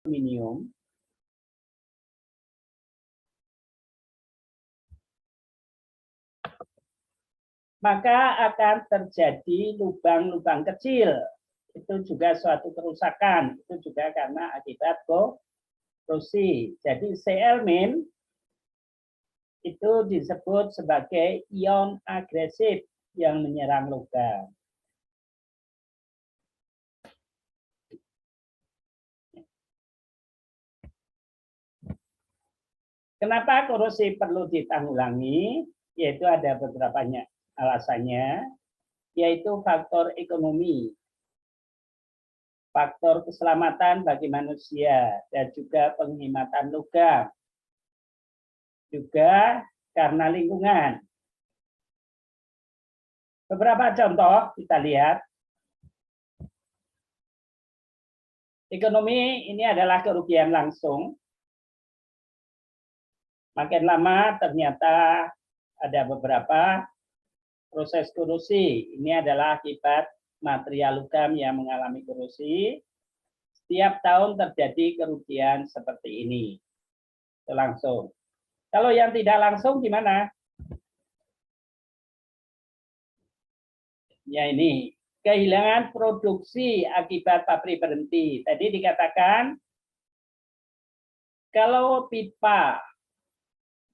aluminium, maka akan terjadi lubang-lubang kecil. Itu juga suatu kerusakan. Itu juga karena akibat korosi. Jadi Cl- itu disebut sebagai ion agresif yang menyerang logam. Kenapa korosi perlu ditanggulangi? Yaitu ada beberapa alasannya, yaitu faktor ekonomi, faktor keselamatan bagi manusia, dan juga penghematan logam. Juga karena lingkungan. Beberapa contoh kita lihat. Ekonomi ini adalah kerugian langsung. Makin lama ternyata ada beberapa proses korosi. Ini adalah akibat material logam yang mengalami korosi. Setiap tahun terjadi kerugian seperti ini. Itu langsung. Kalau yang tidak langsung gimana? Ya ini, kehilangan produksi akibat pabrik berhenti. Tadi dikatakan kalau pipa,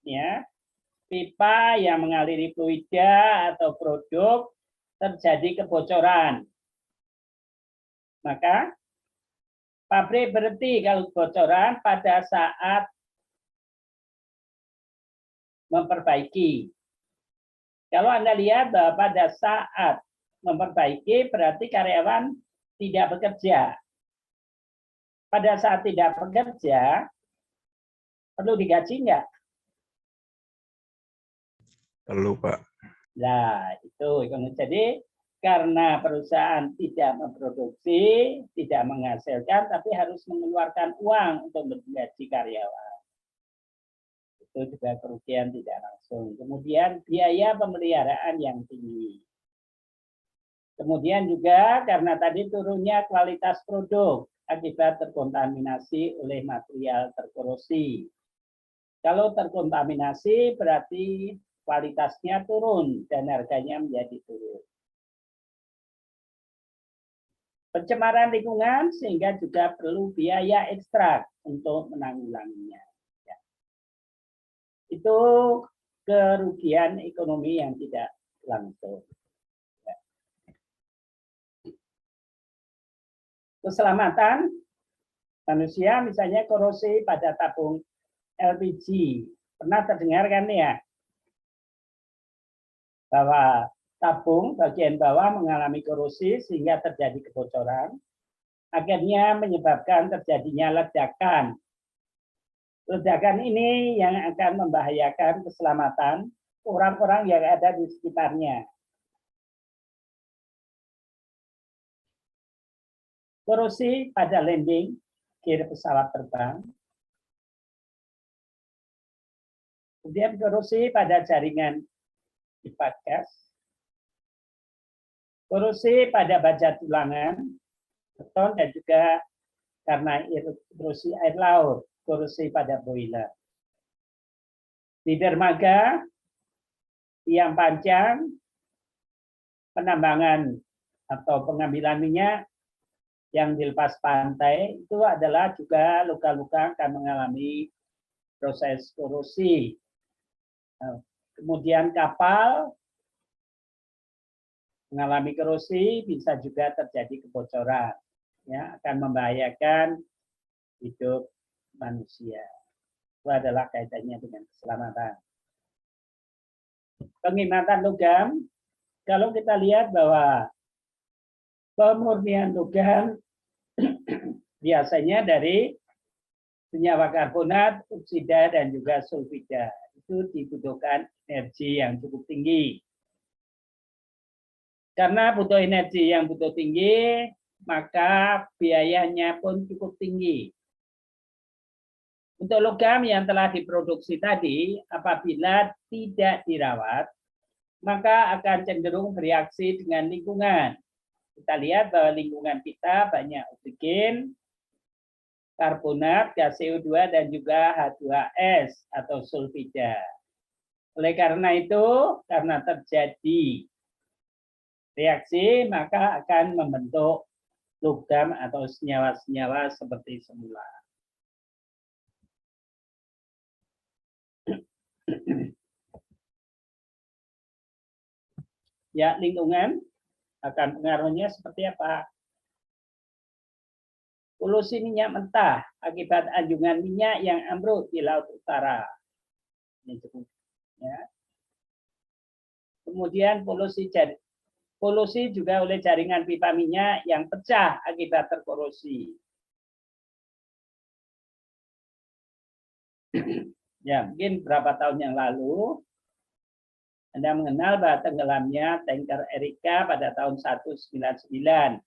ya, pipa yang mengaliri fluida atau produk terjadi kebocoran, maka pabrik berhenti kalau kebocoran pada saat memperbaiki. Kalau Anda lihat bahwa pada saat memperbaiki berarti karyawan tidak bekerja. Pada saat tidak bekerja, perlu digaji enggak? Perlu, Pak. Nah, itu. Jadi, karena perusahaan tidak memproduksi, tidak menghasilkan, tapi harus mengeluarkan uang untuk menggaji karyawan. Itu juga kerugian tidak langsung. Kemudian, biaya pemeliharaan yang tinggi. Kemudian juga karena tadi turunnya kualitas produk akibat terkontaminasi oleh material terkorosi. Kalau terkontaminasi berarti kualitasnya turun dan harganya menjadi turun. Pencemaran lingkungan sehingga juga perlu biaya ekstra untuk menanggulanginya. Ya. Itu kerugian ekonomi yang tidak langsung. Keselamatan manusia, misalnya korosi pada tabung LPG. Pernah terdengar kan ya? Bahwa tabung bagian bawah mengalami korosi sehingga terjadi kebocoran. Akhirnya menyebabkan terjadinya ledakan. Ledakan ini yang akan membahayakan keselamatan orang-orang yang ada di sekitarnya. Korosi pada landing gear pesawat terbang. Kemudian korosi pada jaringan pipa gas. Korosi pada baja tulangan, beton, dan juga karena erosi air laut, korosi pada boiler. Di dermaga, tiang panjang, penambangan atau pengambilan minyak yang dilepas pantai itu adalah juga luka-luka akan mengalami proses korosi. Kemudian kapal mengalami korosi bisa juga terjadi kebocoran, ya, akan membahayakan hidup manusia. Itu adalah kaitannya dengan keselamatan. Penghematan logam, kalau kita lihat bahwa pemurnian logam biasanya dari senyawa karbonat, oksida, dan juga sulfida. Itu dibutuhkan energi yang cukup tinggi. Karena butuh energi yang butuh tinggi, maka biayanya pun cukup tinggi. Untuk logam yang telah diproduksi tadi, apabila tidak dirawat, maka akan cenderung bereaksi dengan lingkungan. Kita lihat bahwa lingkungan kita banyak oksigen, karbonat, gas CO2, dan juga H2S atau sulfida. Oleh karena itu, karena terjadi reaksi, maka akan membentuk logam atau senyawa-senyawa seperti semula. Ya, lingkungan akan pengaruhnya seperti apa? Polusi minyak mentah akibat anjungan minyak yang ambruk di Laut Utara. Ya. Kemudian polusi juga oleh jaringan pipa minyak yang pecah akibat terkorosi. Ya, mungkin beberapa tahun yang lalu Anda mengenal bahwa tenggelamnya tanker Erika pada tahun 1999.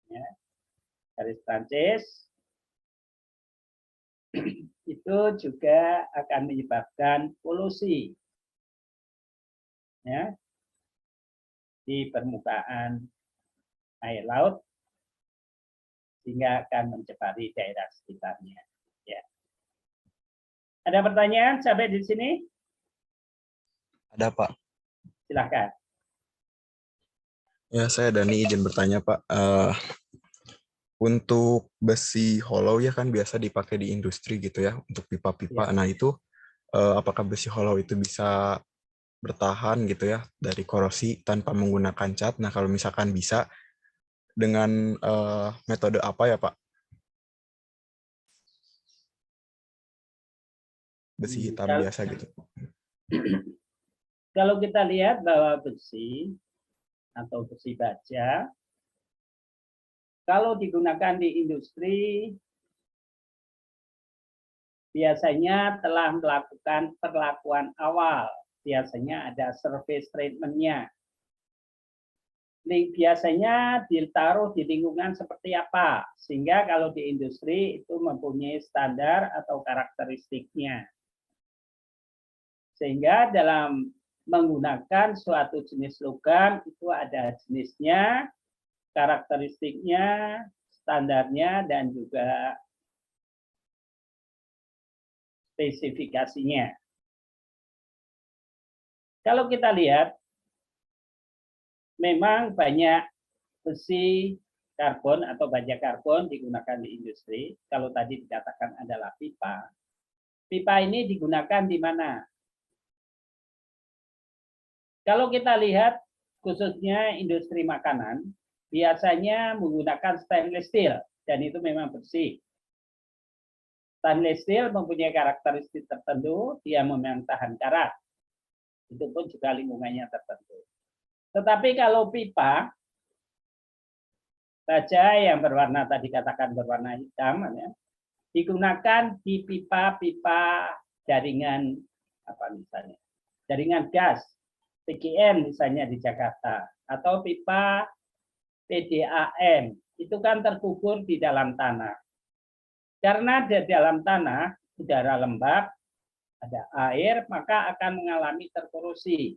Ya, dari Prancis itu juga akan menyebabkan polusi, ya, di permukaan air laut sehingga akan mencemari daerah sekitarnya. Ya. Ada pertanyaan sampai di sini? Ada, Pak. Silakan. Ya, saya Dani izin bertanya, Pak. Untuk besi hollow ya kan biasa dipakai di industri gitu ya, untuk pipa-pipa. Ya. Nah itu apakah besi hollow itu bisa bertahan gitu ya dari korosi tanpa menggunakan cat? Nah kalau misalkan bisa, dengan metode apa ya Pak? Besi hitam biasa gitu. Kalau kita lihat bahwa besi atau besi baja, kalau digunakan di industri, biasanya telah melakukan perlakuan awal. Biasanya ada surface treatment-nya. Biasanya ditaruh di lingkungan seperti apa, sehingga kalau di industri itu mempunyai standar atau karakteristiknya. Sehingga dalam menggunakan suatu jenis logam itu ada jenisnya, karakteristiknya, standarnya, dan juga spesifikasinya. Kalau kita lihat, memang banyak besi karbon atau baja karbon digunakan di industri. Kalau tadi dikatakan adalah pipa. Pipa ini digunakan di mana? Kalau kita lihat khususnya industri makanan, biasanya menggunakan stainless steel dan itu memang bersih. Stainless steel mempunyai karakteristik tertentu, dia memang tahan karat. Itu pun juga lingkungannya tertentu. Tetapi kalau pipa baja yang berwarna tadi katakan berwarna hitam, ya, digunakan di pipa-pipa jaringan apa misalnya, jaringan gas PGN misalnya di Jakarta atau pipa PDAM itu kan terkubur di dalam tanah. Karena di dalam tanah udara lembab, ada air, maka akan mengalami terkorosi.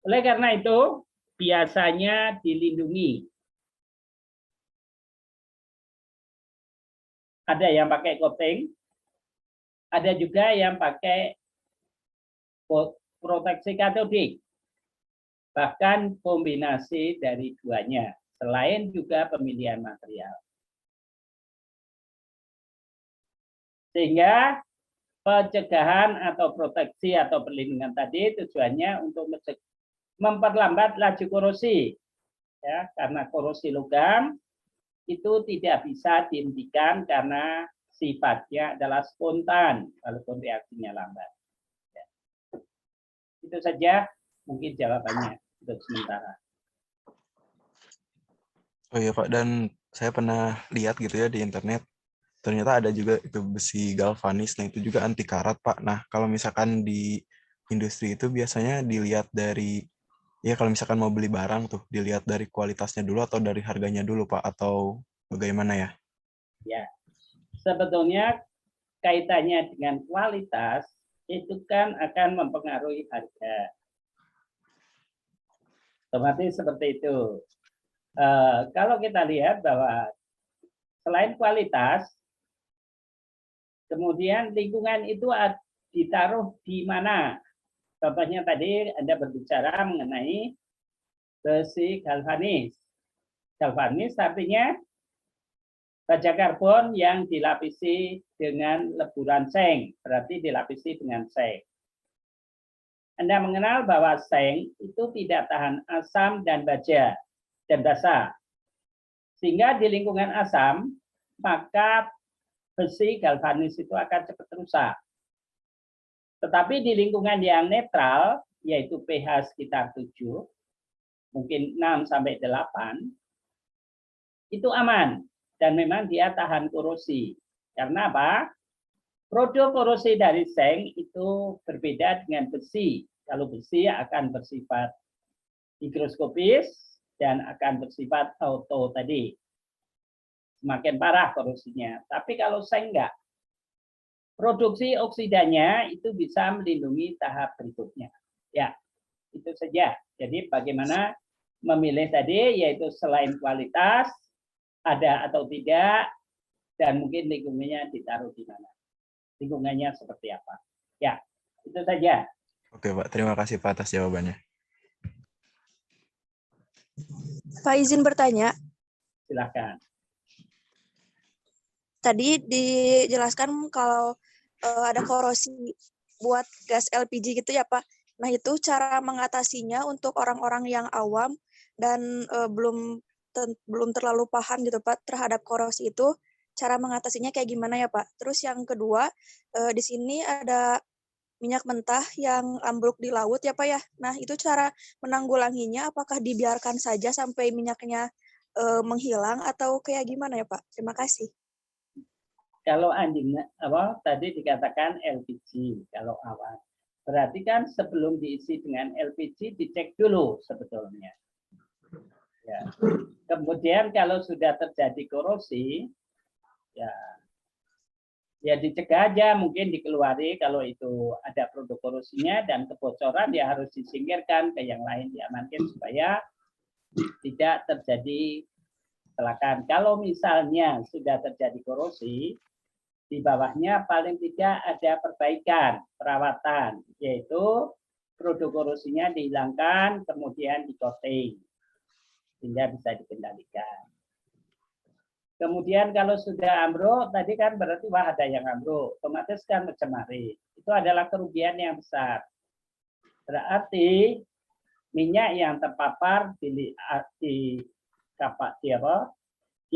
Oleh karena itu, biasanya dilindungi. Ada yang pakai coating, ada juga yang pakai proteksi katodik. Bahkan kombinasi dari duanya, selain juga pemilihan material. Sehingga pencegahan atau proteksi atau perlindungan tadi tujuannya untuk memperlambat laju korosi, ya, karena korosi logam itu tidak bisa dihentikan karena sifatnya adalah spontan walaupun reaksinya lambat. Ya. Itu saja mungkin jawabannya untuk sementara. Oh iya Pak, dan saya pernah lihat gitu ya di internet, ternyata ada juga itu besi galvanis, nah itu juga anti karat Pak. Nah kalau misalkan di industri itu biasanya dilihat dari, ya kalau misalkan mau beli barang tuh, dilihat dari kualitasnya dulu atau dari harganya dulu Pak, atau bagaimana ya? Ya, sebetulnya kaitannya dengan kualitas itu kan akan mempengaruhi harga. Otomatis seperti itu. Kalau kita lihat bahwa selain kualitas, kemudian lingkungan itu ditaruh di mana. Contohnya tadi Anda berbicara mengenai besi galvanis. Galvanis artinya baja karbon yang dilapisi dengan leburan seng, berarti dilapisi dengan seng. Anda mengenal bahwa seng itu tidak tahan asam dan baja dan basa. Sehingga di lingkungan asam, maka besi galvanis itu akan cepat rusak. Tetapi di lingkungan yang netral, yaitu pH sekitar 7, mungkin 6 sampai 8, itu aman dan memang dia tahan korosi. Karena apa? Produk korosi dari seng itu berbeda dengan besi. Kalau besi akan bersifat higroskopis dan akan bersifat auto tadi. Semakin parah korosinya. Tapi kalau seng enggak. Produksi oksidanya itu bisa melindungi tahap berikutnya. Ya, itu saja. Jadi bagaimana memilih tadi, yaitu selain kualitas, ada atau tidak, dan mungkin lingkungannya ditaruh di mana. Lingkungannya seperti apa. Ya, itu saja. Oke, Pak. Terima kasih, Pak, atas jawabannya. Pak, izin bertanya. Silakan. Tadi dijelaskan kalau ada korosi buat gas LPG gitu ya, Pak. Nah, itu cara mengatasinya untuk orang-orang yang awam dan belum terlalu paham gitu, Pak, terhadap korosi itu, cara mengatasinya kayak gimana ya, Pak? Terus yang kedua, di sini ada minyak mentah yang ambruk di laut ya, Pak ya. Nah, itu cara menanggulanginya apakah dibiarkan saja sampai minyaknya menghilang atau kayak gimana ya, Pak? Terima kasih. Kalau tadi dikatakan LPG kalau awal, berarti kan sebelum diisi dengan LPG dicek dulu sebetulnya. Ya. Kemudian kalau sudah terjadi korosi, ya dicegah aja, mungkin dikeluari kalau itu ada produk korosinya, dan kebocoran ya harus disingkirkan ke yang lain, diamankan supaya tidak terjadi kecelakaan. Kalau misalnya sudah terjadi korosi, di bawahnya paling tidak ada perbaikan, perawatan, yaitu produk korosinya dihilangkan, kemudian di-coating, sehingga bisa dikendalikan. Kemudian kalau sudah ambruk, tadi kan berarti wah ada yang ambruk, otomatis kan mencemari. Itu adalah kerugian yang besar. Berarti minyak yang terpapar di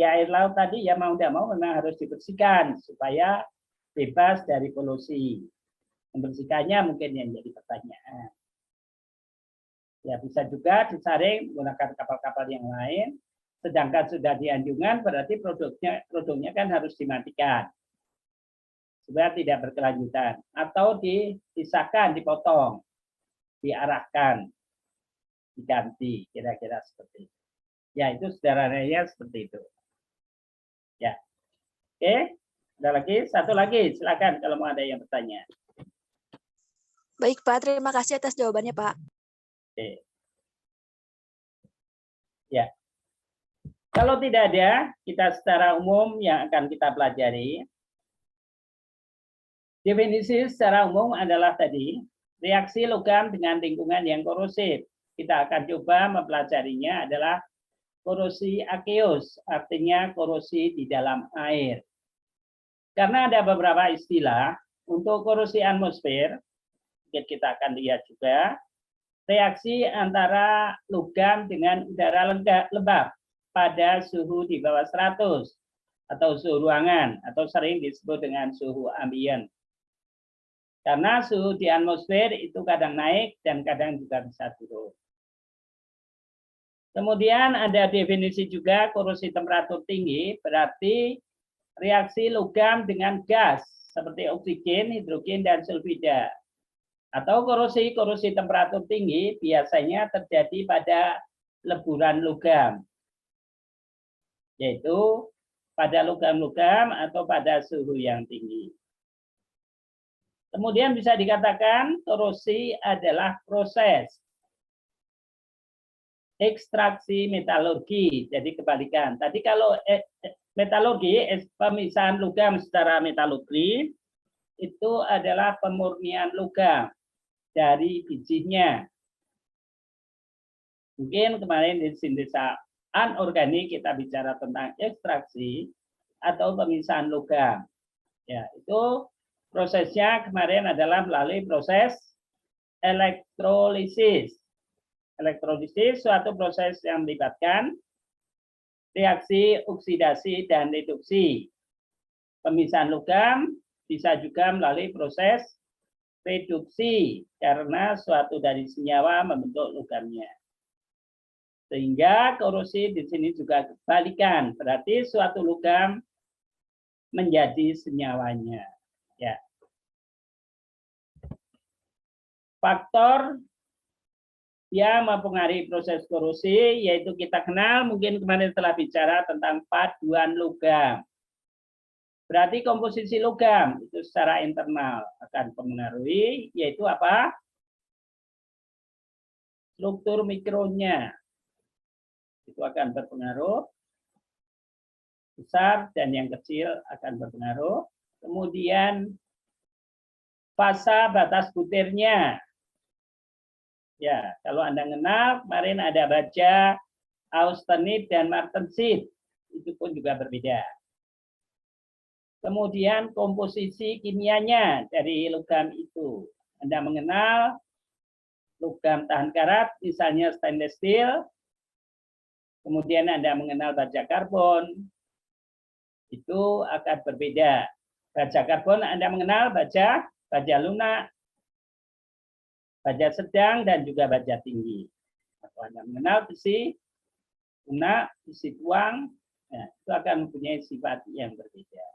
air laut tadi ya mau tidak mau memang harus dibersihkan supaya bebas dari polusi. Membersihkannya mungkin yang jadi pertanyaan. Ya bisa juga disaring menggunakan kapal-kapal yang lain. Sedangkan sudah di anjungan berarti produknya kan harus dimatikan supaya tidak berkelanjutan, atau dipisahkan, dipotong, diarahkan, diganti, kira-kira seperti itu. Ya itu sederhananya seperti itu. Ya, oke. Ada lagi, satu lagi, silakan kalau mau ada yang bertanya. Baik, Pak. Terima kasih atas jawabannya, Pak. Oke. Ya. Kalau tidak ada, kita secara umum yang akan kita pelajari. Definisi secara umum adalah tadi, reaksi logam dengan lingkungan yang korosif. Kita akan coba mempelajarinya adalah korosi aqueous, artinya korosi di dalam air. Karena ada beberapa istilah, untuk korosi atmosfer, kita akan lihat juga, reaksi antara logam dengan udara lembab pada suhu di bawah 100, atau suhu ruangan, atau sering disebut dengan suhu ambien. Karena suhu di atmosfer itu kadang naik dan kadang juga bisa turun. Kemudian ada definisi juga korosi temperatur tinggi, berarti reaksi logam dengan gas seperti oksigen, hidrogen, dan sulfida. Atau korosi temperatur tinggi biasanya terjadi pada leburan logam, yaitu pada logam-logam atau pada suhu yang tinggi. Kemudian bisa dikatakan korosi adalah proses ekstraksi metalurgi, jadi kebalikan. Tadi kalau Metalurgi, pemisahan logam secara metalurgi, itu adalah pemurnian logam dari bijinya. Mungkin kemarin di sintesa anorganik kita bicara tentang ekstraksi atau pemisahan logam. Ya, itu prosesnya kemarin adalah melalui proses elektrolisis. Elektrolisis suatu proses yang melibatkan reaksi oksidasi dan reduksi. Pemisahan logam bisa juga melalui proses reduksi karena suatu dari senyawa membentuk logamnya. Sehingga korosi di sini juga kebalikan, berarti suatu logam menjadi senyawanya. Ya. Faktor yang mempengaruhi proses korosi yaitu kita kenal, mungkin kemarin telah bicara tentang paduan logam. Berarti komposisi logam itu secara internal akan mempengaruhi, yaitu apa? Struktur mikronya itu akan berpengaruh, besar dan yang kecil akan berpengaruh. Kemudian fasa batas butirnya. Ya, kalau Anda kenal, kemarin ada baja, austenit, dan martensit. Itu pun juga berbeda. Kemudian komposisi kimianya dari logam itu. Anda mengenal logam tahan karat, misalnya stainless steel. Kemudian Anda mengenal baja karbon. Itu akan berbeda. Baja karbon Anda mengenal baja lunak, baja sedang, dan juga baja tinggi. Atau Anda mengenal besi lunak, besi tuang, nah, itu akan mempunyai sifat yang berbeda.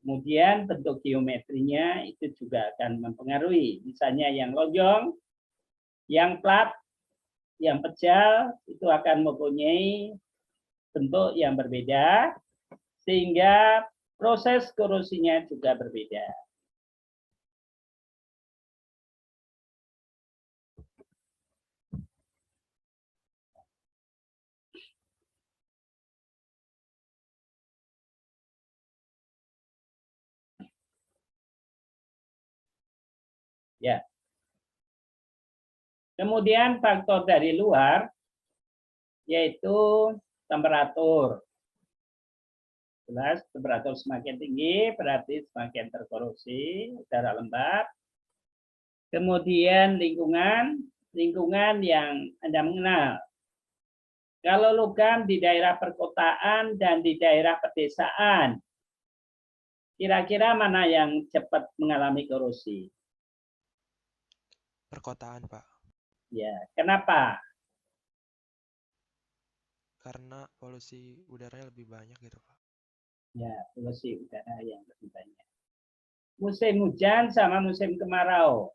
Kemudian bentuk geometrinya itu juga akan mempengaruhi. Misalnya yang lonjong, yang plat, yang pejal, itu akan mempunyai bentuk yang berbeda, sehingga proses korosinya juga berbeda. Ya. Kemudian faktor dari luar yaitu temperatur. Jelas temperatur semakin tinggi berarti semakin terkorosi, udara lembab. Kemudian lingkungan yang Anda mengenal. Kalau logam di daerah perkotaan dan di daerah pedesaan, kira-kira mana yang cepat mengalami korosi? Perkotaan, Pak. Ya, kenapa? Karena polusi udaranya lebih banyak gitu, Pak. Ya, polusi udara yang lebih banyak. Musim hujan sama musim kemarau.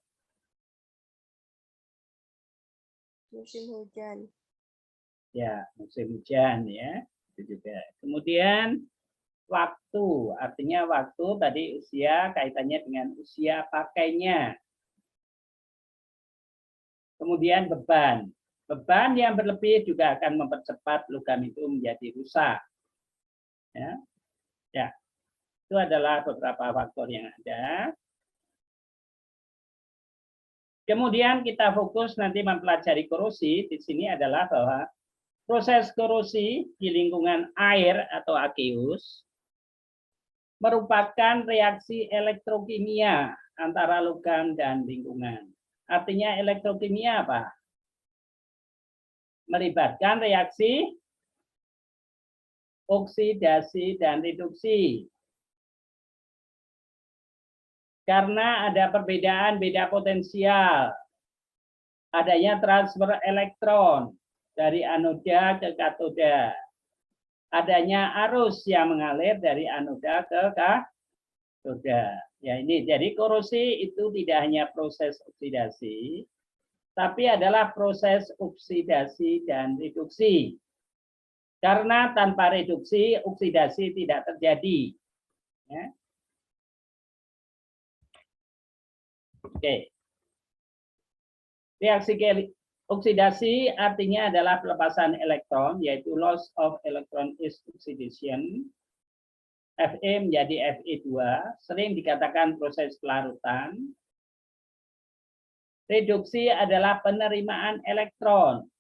Musim hujan. Ya, musim hujan ya, itu juga. Kemudian waktu, artinya waktu tadi usia kaitannya dengan usia pakainya. Kemudian beban. Beban yang berlebih juga akan mempercepat logam itu menjadi rusak. Ya. Ya. Itu adalah beberapa faktor yang ada. Kemudian kita fokus nanti mempelajari korosi. Di sini adalah bahwa proses korosi di lingkungan air atau aqueous merupakan reaksi elektrokimia antara logam dan lingkungan. Artinya elektrokimia apa? Melibatkan reaksi oksidasi dan reduksi. Karena ada perbedaan beda potensial. Adanya transfer elektron dari anoda ke katoda. Adanya arus yang mengalir dari anoda ke katoda. Ya, ini jadi korosi itu tidak hanya proses oksidasi, tapi adalah proses oksidasi dan reduksi. Karena tanpa reduksi, oksidasi tidak terjadi. Ya. Oke. Reaksi Oksidasi artinya adalah pelepasan elektron, yaitu loss of electron is oxidation. Fe menjadi Fe2, sering dikatakan proses pelarutan. Reduksi adalah penerimaan elektron.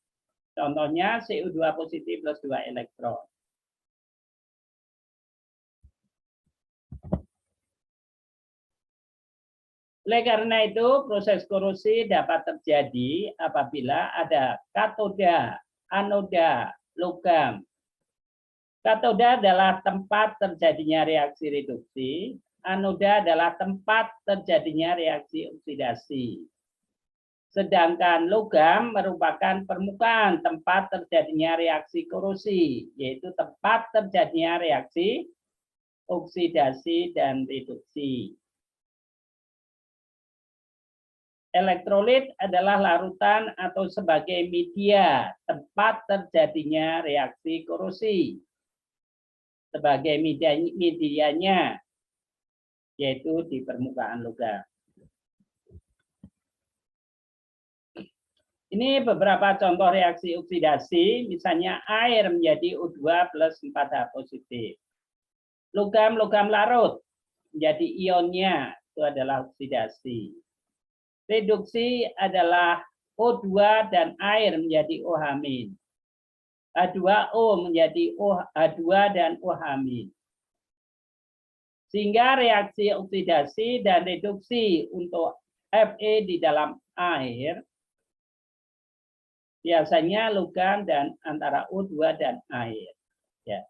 Contohnya CO2 positif plus 2 elektron. Oleh karena itu, proses korosi dapat terjadi apabila ada katoda, anoda, logam. Katoda adalah tempat terjadinya reaksi reduksi, anoda adalah tempat terjadinya reaksi oksidasi. Sedangkan logam merupakan permukaan tempat terjadinya reaksi korosi, yaitu tempat terjadinya reaksi oksidasi dan reduksi. Elektrolit adalah larutan atau sebagai media tempat terjadinya reaksi korosi. Sebagai medianya, yaitu di permukaan logam. Ini beberapa contoh reaksi oksidasi, misalnya air menjadi O2 plus 4H positif. Logam larut menjadi ionnya, itu adalah oksidasi. Reduksi adalah O2 dan air menjadi OH-. H2O menjadi H2 dan OH-. Sehingga reaksi oksidasi dan reduksi untuk Fe di dalam air biasanya logam dan antara O2 dan air. Ya.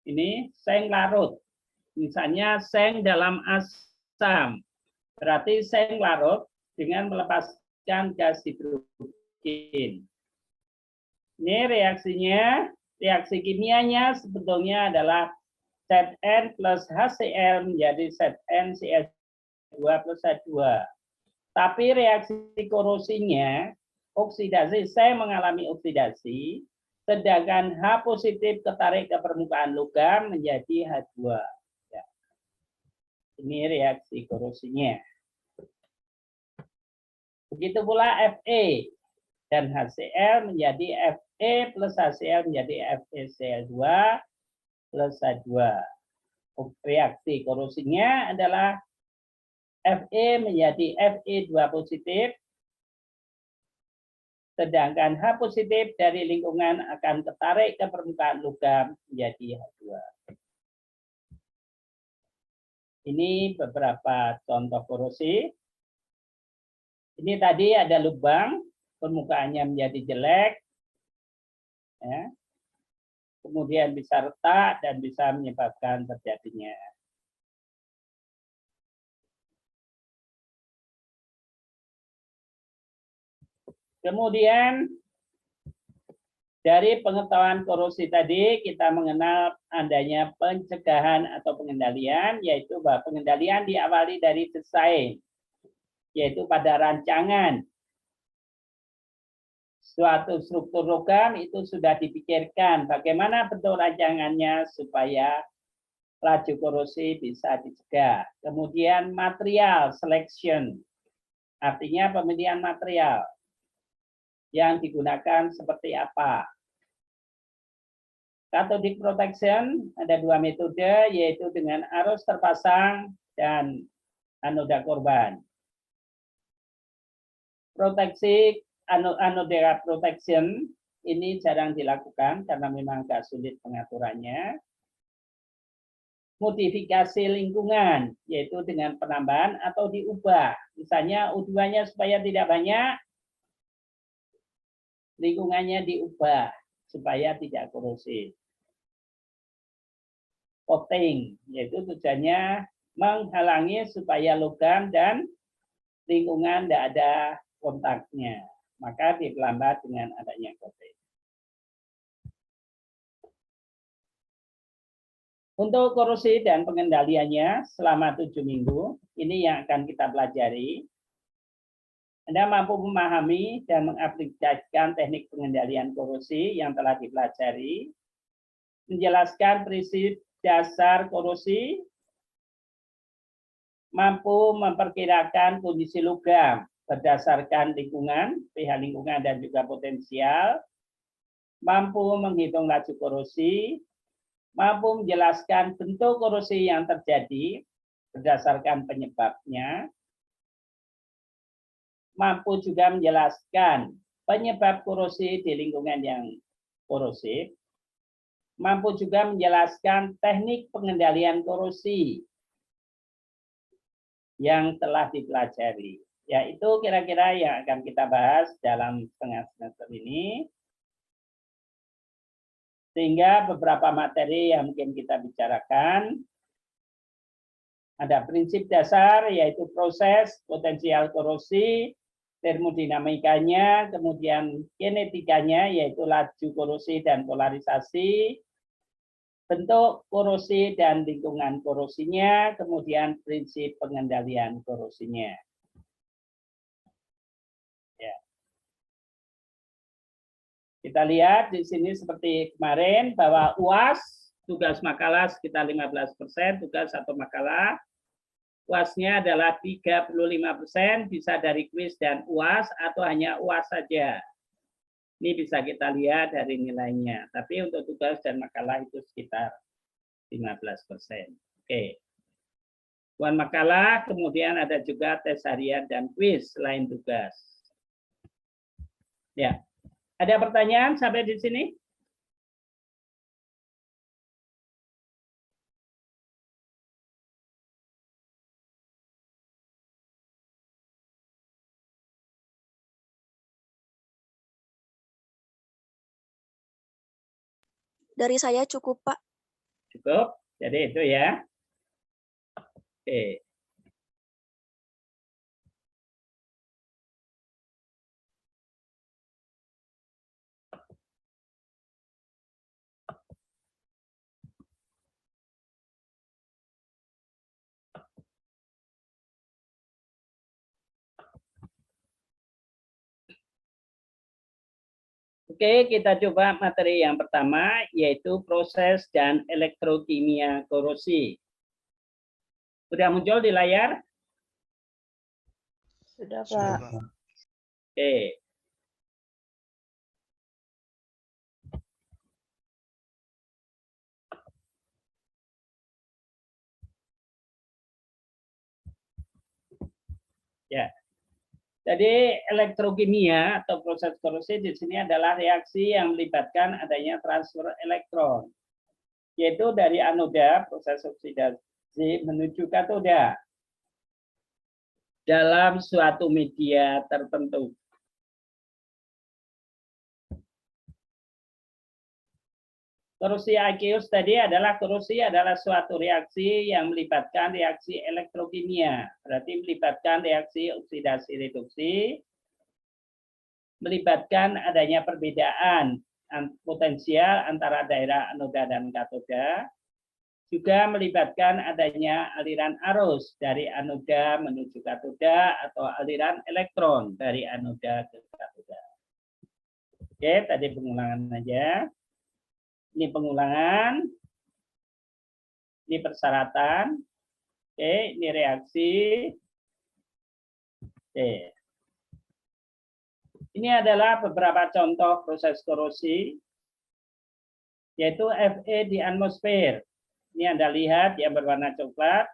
Ini seng larut. Misalnya seng dalam asam, berarti seng larut dengan melepaskan gas hidrogen. Ini reaksinya, reaksi kimianya sebetulnya adalah Zn plus HCl menjadi ZnCl2 plus H2. Tapi reaksi korosinya, oksidasi, saya mengalami oksidasi, sedangkan H positif ketarik ke permukaan logam menjadi H2. Ini reaksi korosinya. Begitu pula Fe dan HCl menjadi Fe plus HCl menjadi FeCl2 plus H2. Reaksi korosinya adalah Fe menjadi Fe2 positif, sedangkan H positif dari lingkungan akan tertarik ke permukaan logam menjadi H2. Ini beberapa contoh korosi. Ini tadi ada lubang, permukaannya menjadi jelek, ya. Kemudian bisa retak dan bisa menyebabkan terjadinya. Kemudian dari pengetahuan korosi tadi kita mengenal adanya pencegahan atau pengendalian, yaitu bahwa pengendalian diawali dari desain, yaitu pada rancangan. Suatu struktur logam itu sudah dipikirkan bagaimana bentuk rancangannya supaya laju korosi bisa dicegah. Kemudian material selection, artinya pemilihan material yang digunakan seperti apa. Cathodic protection ada dua metode, yaitu dengan arus terpasang dan anoda korban. Proteksi anoda protection ini jarang dilakukan karena memang agak sulit pengaturannya. Modifikasi lingkungan, yaitu dengan penambahan atau diubah. Misalnya O2-nya supaya tidak banyak, lingkungannya diubah supaya tidak korosif. Coating, yaitu tujuannya menghalangi supaya logam dan lingkungan tidak ada kontaknya. Maka diperlambat dengan adanya coating. Untuk korosi dan pengendaliannya selama 7 minggu, ini yang akan kita pelajari. Anda mampu memahami dan mengaplikasikan teknik pengendalian korosi yang telah dipelajari, menjelaskan prinsip dasar korosi, mampu memperkirakan kondisi logam berdasarkan lingkungan, pH lingkungan dan juga potensial, mampu menghitung laju korosi, mampu menjelaskan bentuk korosi yang terjadi berdasarkan penyebabnya, mampu juga menjelaskan penyebab korosi di lingkungan yang korosif, mampu juga menjelaskan teknik pengendalian korosi yang telah dipelajari. Ya, itu kira-kira yang akan kita bahas dalam setengah semester ini. Sehingga beberapa materi yang mungkin kita bicarakan, ada prinsip dasar yaitu proses, potensial korosi, termodinamikanya, kemudian kinetikanya yaitu laju korosi dan polarisasi, bentuk korosi dan lingkungan korosinya, kemudian prinsip pengendalian korosinya. Ya. Kita lihat di sini seperti kemarin bahwa UAS, tugas makalah sekitar 15%, tugas satu makalah. UAS-nya adalah 35%, bisa dari kuis dan UAS atau hanya UAS saja. Ini bisa kita lihat dari nilainya. Tapi untuk tugas dan makalah itu sekitar 15%. Oke. Bukan makalah, kemudian ada juga tes harian dan kuis selain tugas. Ya. Ada pertanyaan sampai di sini? Dari saya cukup, Pak. Cukup. Jadi itu ya. Oke. Oke, kita coba materi yang pertama, yaitu proses dan elektrokimia korosi. Sudah muncul di layar? Sudah, Sudah, Pak. Pak. Oke. Ya. Jadi elektrokimia atau proses korosi di sini adalah reaksi yang melibatkan adanya transfer elektron, yaitu dari anoda proses oksidasi menuju katoda dalam suatu media tertentu. Korosi aqueous tadi adalah suatu reaksi yang melibatkan reaksi elektrokimia, berarti melibatkan reaksi oksidasi reduksi, melibatkan adanya perbedaan potensial antara daerah anoda dan katoda, juga melibatkan adanya aliran arus dari anoda menuju katoda atau aliran elektron dari anoda ke katoda. Oke, tadi pengulangan aja. Ini pengulangan, ini persyaratan, oke, ini reaksi. Oke. Ini adalah beberapa contoh proses korosi, yaitu Fe di atmosfer. Ini Anda lihat yang berwarna coklat.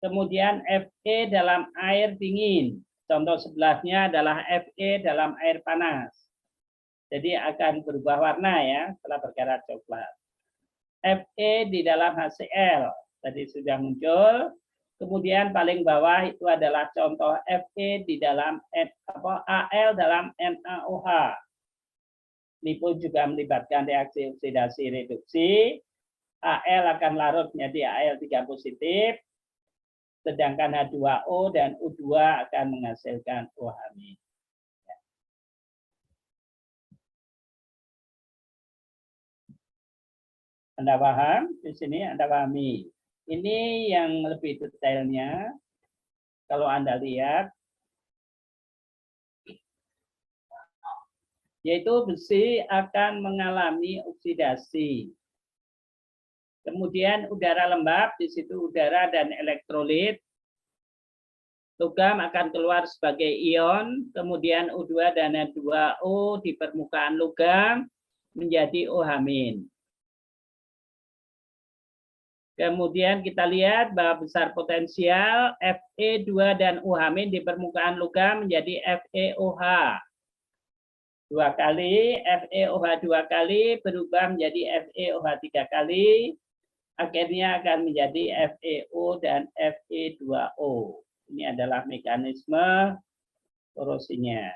Kemudian Fe dalam air dingin. Contoh sebelahnya adalah Fe dalam air panas. Jadi akan berubah warna ya setelah berkarat coklat. Fe di dalam HCl tadi sudah muncul. Kemudian paling bawah itu adalah contoh Fe di dalam Al dalam NaOH. Ini pun juga melibatkan reaksi oksidasi reduksi. Al akan larut menjadi Al3 positif. Sedangkan H2O dan O2 akan menghasilkan OH-. Anda paham? Di sini Anda pahami. Ini yang lebih detailnya. Kalau Anda lihat, yaitu besi akan mengalami oksidasi. Kemudian udara lembab, di situ udara dan elektrolit logam akan keluar sebagai ion, kemudian O2 dan N2O di permukaan logam menjadi OH-. Kemudian kita lihat bahwa besar potensial Fe2 dan OH- di permukaan logam menjadi FeOH. 2 kali, FeOH 2 kali berubah menjadi FeOH 3 kali. Akhirnya akan menjadi FeO dan Fe2O. Ini adalah mekanisme korosinya.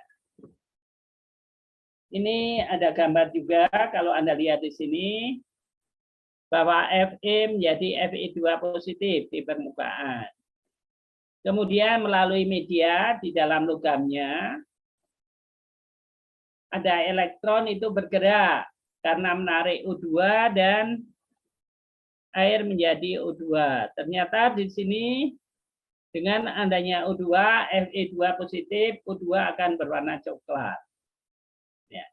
Ini ada gambar juga kalau Anda lihat di sini bahwa Fe menjadi Fe2 positif di permukaan. Kemudian melalui media di dalam logamnya ada elektron itu bergerak karena menarik O2 dan air menjadi O2. Ternyata di sini dengan adanya O2, Fe2 positif, O2 akan berwarna coklat. Ya.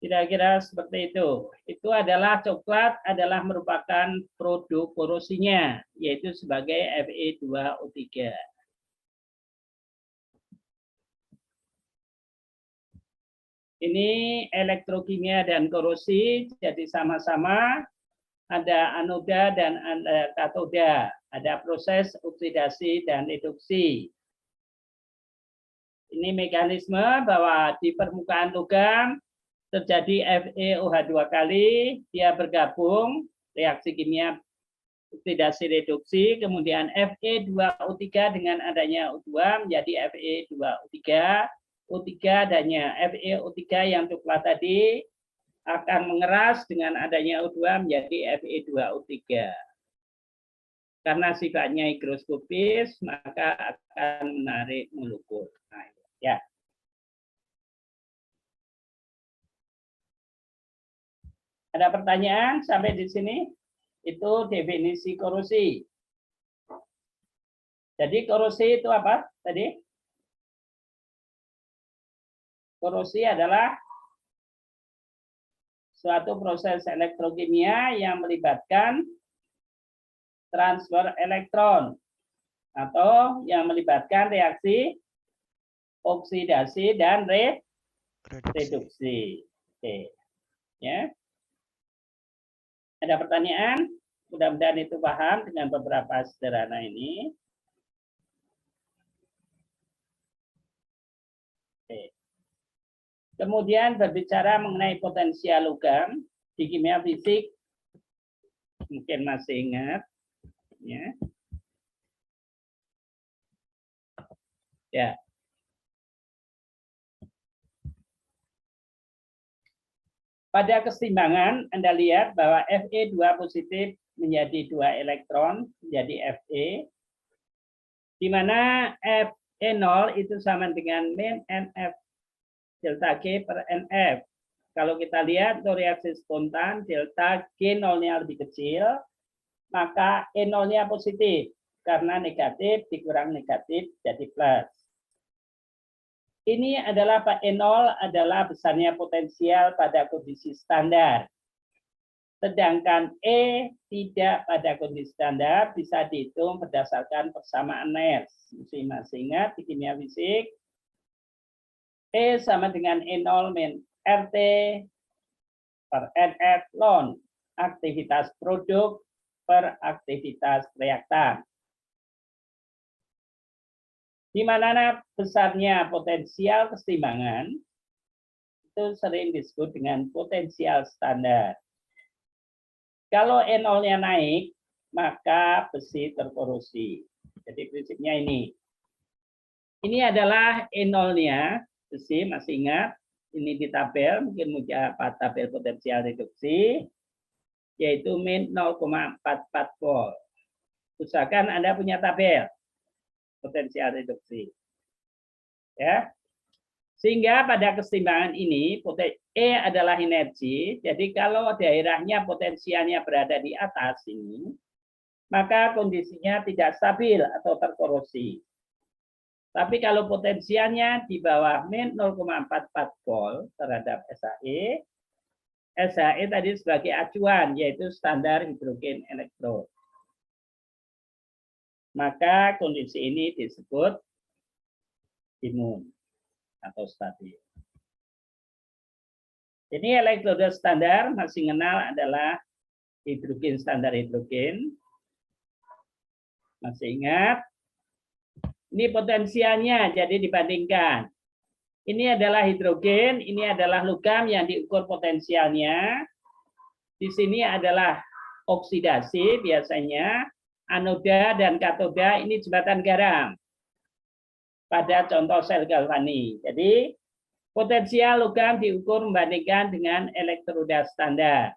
Kira-kira seperti itu. Itu adalah coklat adalah merupakan produk korosinya, yaitu sebagai Fe2O3. Ini elektrokimia dan korosi, jadi sama-sama ada anoda dan katoda, ada proses oksidasi dan reduksi. Ini mekanisme bahwa di permukaan logam terjadi FeOH 2 kali, dia bergabung, reaksi kimia oksidasi reduksi, kemudian Fe2O3 dengan adanya O2 menjadi Fe2O3, O3 adanya FeO3 yang coklat tadi akan mengeras dengan adanya O2 menjadi Fe2O3. Karena sifatnya higroskopis, maka akan menarik molekul. Nah, ya. Ada pertanyaan sampai di sini? Itu definisi korosi. Jadi korosi itu apa tadi? Korosi adalah suatu proses elektrokimia yang melibatkan transfer elektron atau yang melibatkan reaksi oksidasi dan reduksi. Oke. Ya. Ada pertanyaan? Mudah-mudahan itu paham dengan beberapa sederhana ini. Oke. Kemudian berbicara mengenai potensial logam di kimia fisik, mungkin masih ingat, ya. Ya. Pada keseimbangan Anda lihat bahwa Fe2 positif menjadi 2 elektron menjadi Fe, di mana Fe0 itu sama dengan min NF delta G per NF. Kalau kita lihat untuk reaksi spontan, delta G0-nya lebih kecil, maka E0-nya positif. Karena negatif dikurang negatif jadi plus. Ini adalah E0 adalah besarnya potensial pada kondisi standar. Sedangkan E tidak pada kondisi standar bisa dihitung berdasarkan persamaan Nernst. Masih ingat di kimia fisik, E sama dengan E0 min RT per NF ln aktivitas produk per aktivitas reaktan. Di mana besarnya potensial keseimbangan itu sering disebut dengan potensial standar. Kalau E0-nya naik, maka besi terkorosi. Jadi prinsipnya ini. Ini adalah E0-nya. Besi, masih ingat, ini di tabel, mungkin mudah tabel potensial reduksi, yaitu min 0,44 volt. Usahakan Anda punya tabel potensial reduksi. Ya. Sehingga pada keseimbangan ini, E adalah energi, jadi kalau daerahnya potensialnya berada di atas ini, maka kondisinya tidak stabil atau terkorosi. Tapi kalau potensialnya di bawah min 0,44 volt terhadap SHE, SHE tadi sebagai acuan, yaitu standar hidrogen elektrod. maka kondisi ini disebut imun atau stabil. Jadi elektroda standar masih kenal adalah hidrogen standar hidrogen. Masih ingat? Ini potensialnya, jadi dibandingkan. Ini adalah hidrogen, ini adalah logam yang diukur potensialnya. Di sini adalah oksidasi biasanya, anoda dan katoda ini jembatan garam. Pada contoh sel galvanik. Jadi potensial logam diukur membandingkan dengan elektroda standar.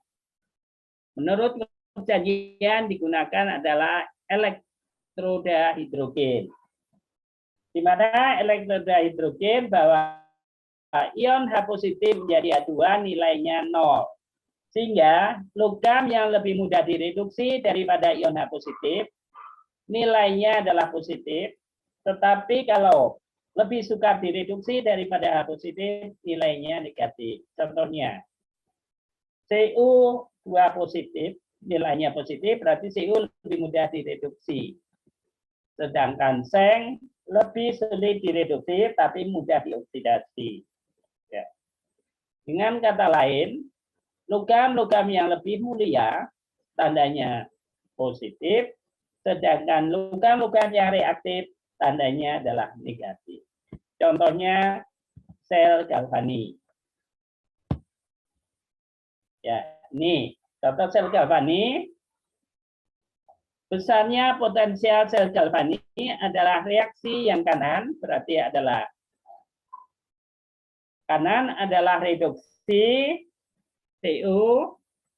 Menurut perjanjian digunakan adalah elektroda hidrogen. Di mana elektroda hidrogen bahwa ion H positif menjadi H2 nilainya 0. Sehingga logam yang lebih mudah direduksi daripada ion H positif nilainya adalah positif. Tetapi kalau lebih sukar direduksi daripada H positif nilainya negatif. Contohnya Cu2 positif nilainya positif berarti Cu lebih mudah direduksi. Sedangkan seng lebih sulit direduksi tapi mudah dioksidasi. Ya. Dengan kata lain, logam-logam yang lebih mulia tandanya positif, sedangkan logam-logam yang reaktif tandanya adalah negatif. Contohnya sel galvanik. Ya, ini contoh sel galvanik. Besarnya potensial sel galvanik adalah reaksi yang kanan, berarti adalah kanan adalah reduksi Cu,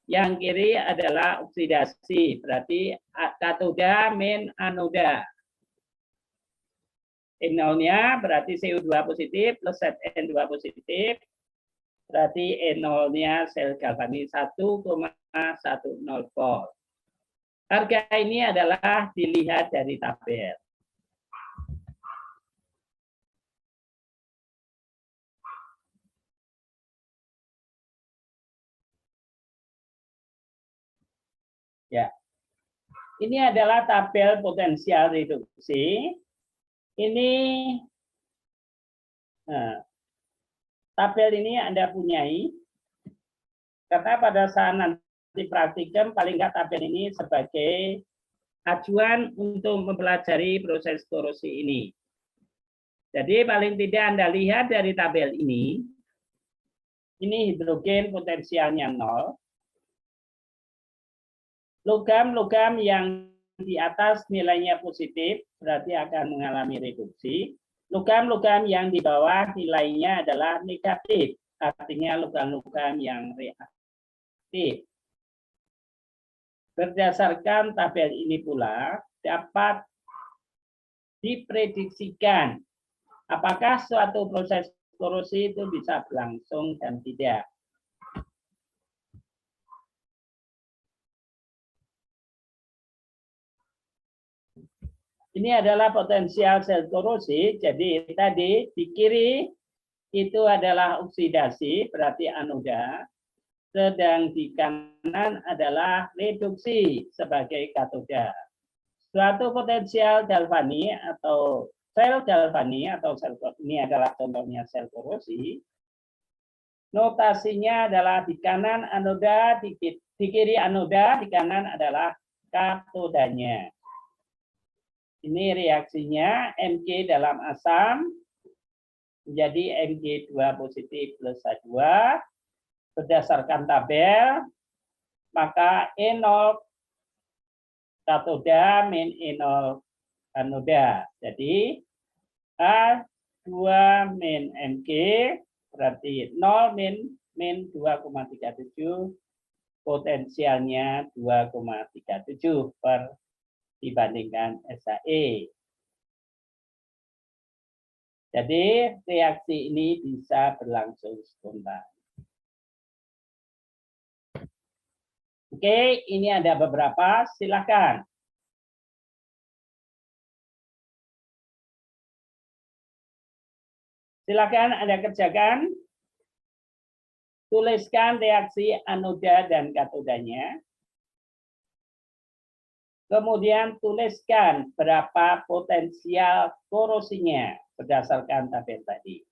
yang kiri adalah oksidasi, berarti katoda min anoda. N0-nya berarti Cu2 positif plus Zn2 positif, berarti N0-nya sel galvanik 1,10 volt. Harga ini adalah dilihat dari tabel. Ya. Ini adalah tabel potensial reduksi. Ini tabel ini Anda punyai. Karena pada saat nanti praktikum paling nggak tabel ini sebagai acuan untuk mempelajari proses korosi ini. Jadi paling tidak Anda lihat dari tabel ini hidrogen potensialnya 0. Logam-logam yang di atas nilainya positif berarti akan mengalami reduksi. Logam-logam yang di bawah nilainya adalah negatif, artinya logam-logam yang reaktif. Berdasarkan tabel ini pula dapat diprediksikan apakah suatu proses korosi itu bisa berlangsung dan tidak. Ini adalah potensial sel korosi. Jadi tadi di kiri itu adalah oksidasi, berarti anoda. Sedang di kanan adalah reduksi sebagai katoda. Suatu potensial galvanik atau sel galvanik atau sel ini adalah contohnya sel korosi. Notasinya adalah di kanan anoda, di kiri anoda, di kanan adalah katodanya. Ini reaksinya Mg dalam asam menjadi Mg2 positif plus H2. Berdasarkan tabel, maka E0 katoda min E0 anoda. Jadi H2 min Mg berarti 0 min 2,37, potensialnya 2,37 per dibandingkan SAE. Jadi reaksi ini bisa berlangsung spontan. Oke, ini ada beberapa, silakan. Silakan Anda kerjakan. Tuliskan reaksi anoda dan katodanya. Kemudian tuliskan berapa potensial korosinya berdasarkan tabel tadi.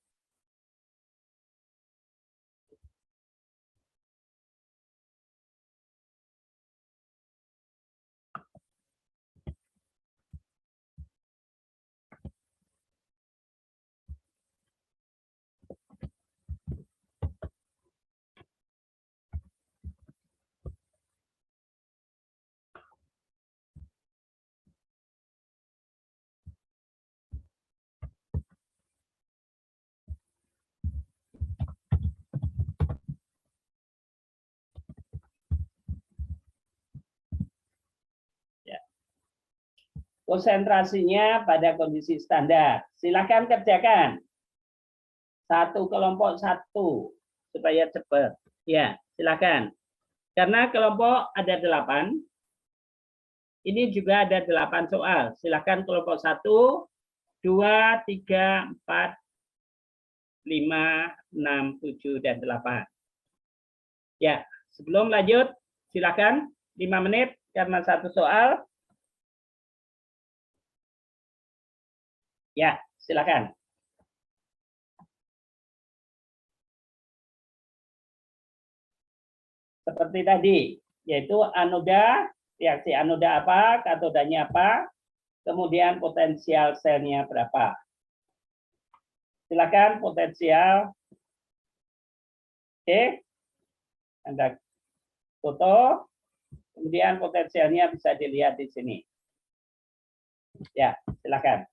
Konsentrasinya pada kondisi standar. Silakan kerjakan. Satu kelompok satu supaya cepat. Ya, silakan. Karena kelompok ada 8, ini juga ada 8 soal. Silakan kelompok 1, 2, 3, 4, 5, 6, 7, dan 8. Ya, sebelum lanjut, silakan 5 menit karena satu soal. Ya, silakan. Seperti tadi, yaitu anoda, reaksi anoda apa, katodanya apa, kemudian potensial selnya berapa. Silakan potensial. Oke. Anda foto, kemudian potensialnya bisa dilihat di sini. Ya, silakan.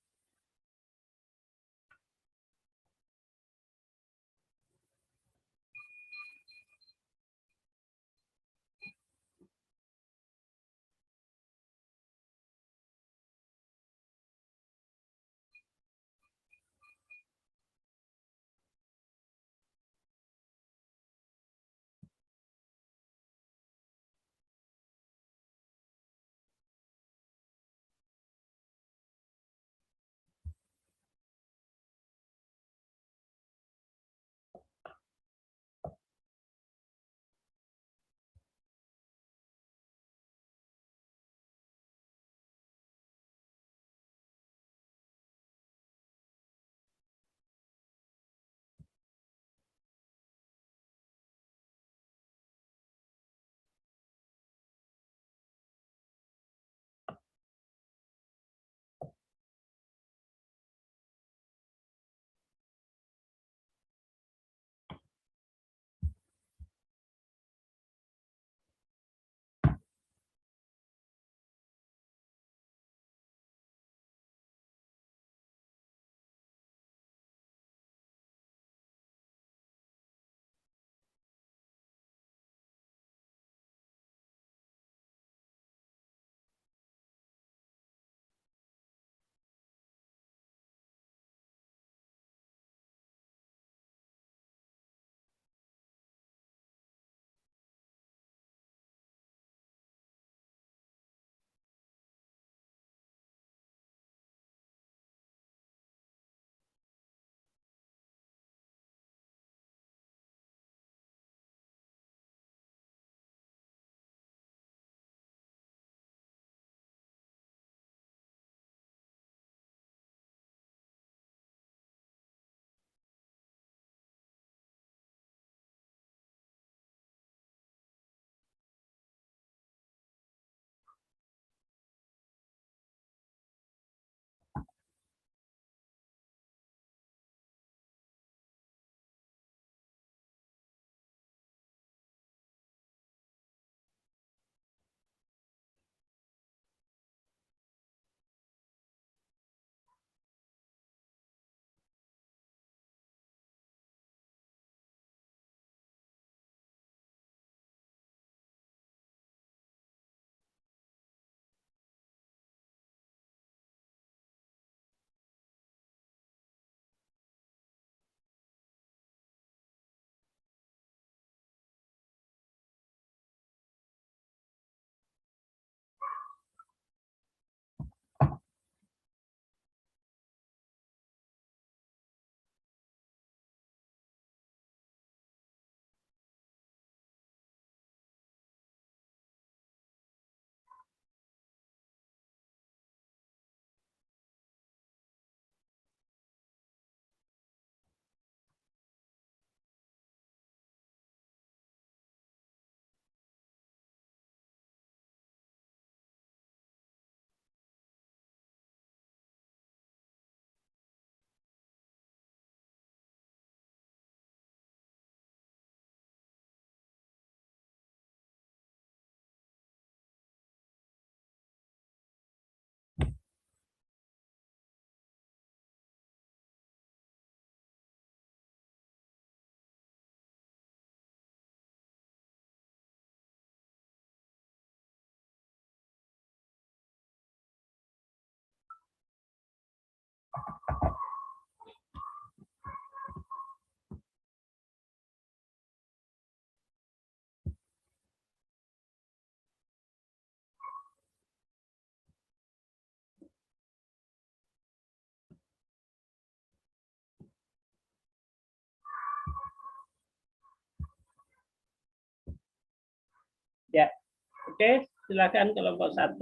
Oke, silakan kelompok 1.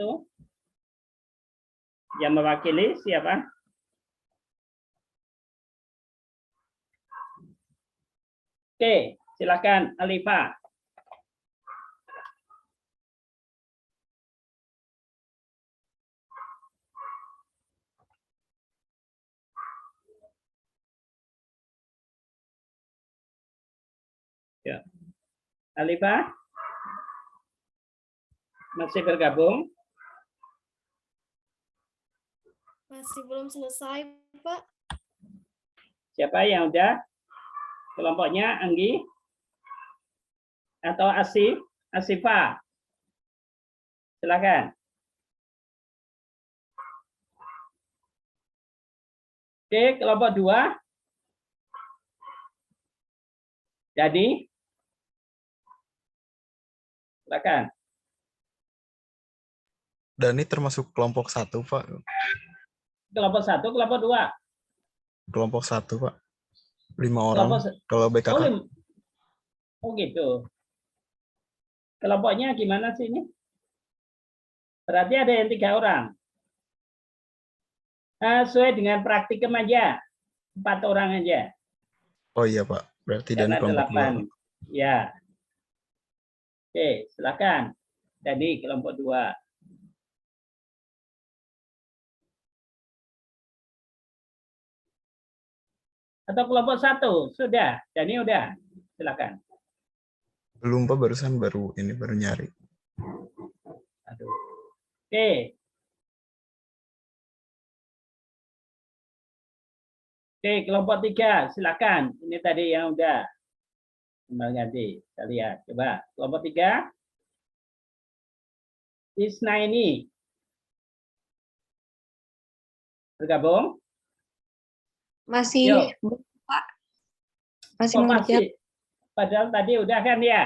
Yang mewakili siapa? Oke, silakan Alifa. Ya. Alifa? Masih bergabung? Masih belum selesai, Pak. Siapa yang udah? Kelompoknya Anggi? Atau Asif? Asifa? Silakan. Oke, kelompok 2. Jadi, silakan. Dan ini termasuk kelompok 1, Pak. Kelompok 1, kelompok 2. Kelompok 1, Pak. 5 orang. Kalau Oh, BKK. oh gitu. Kelompoknya gimana sih ini? Berarti ada yang 3 orang. Sesuai dengan praktikum aja. 4 orang aja. Oh iya, Pak. Berarti dan Karena kelompok 8. 2. Ya. Oke, silakan. Jadi kelompok 2. Atau kelompok 1 sudah. Jadi udah. Silakan. Belum, Pak. Barusan baru nyari. Aduh. Oke. Oke, kelompok 3 silakan. Ini tadi yang udah. Kembali ganti. Kita lihat. Coba kelompok 3. Isna ini bergabung? Masih, Yuk. Pak. Masih Kok mengerjakan. masih? Padahal tadi udah kan ya?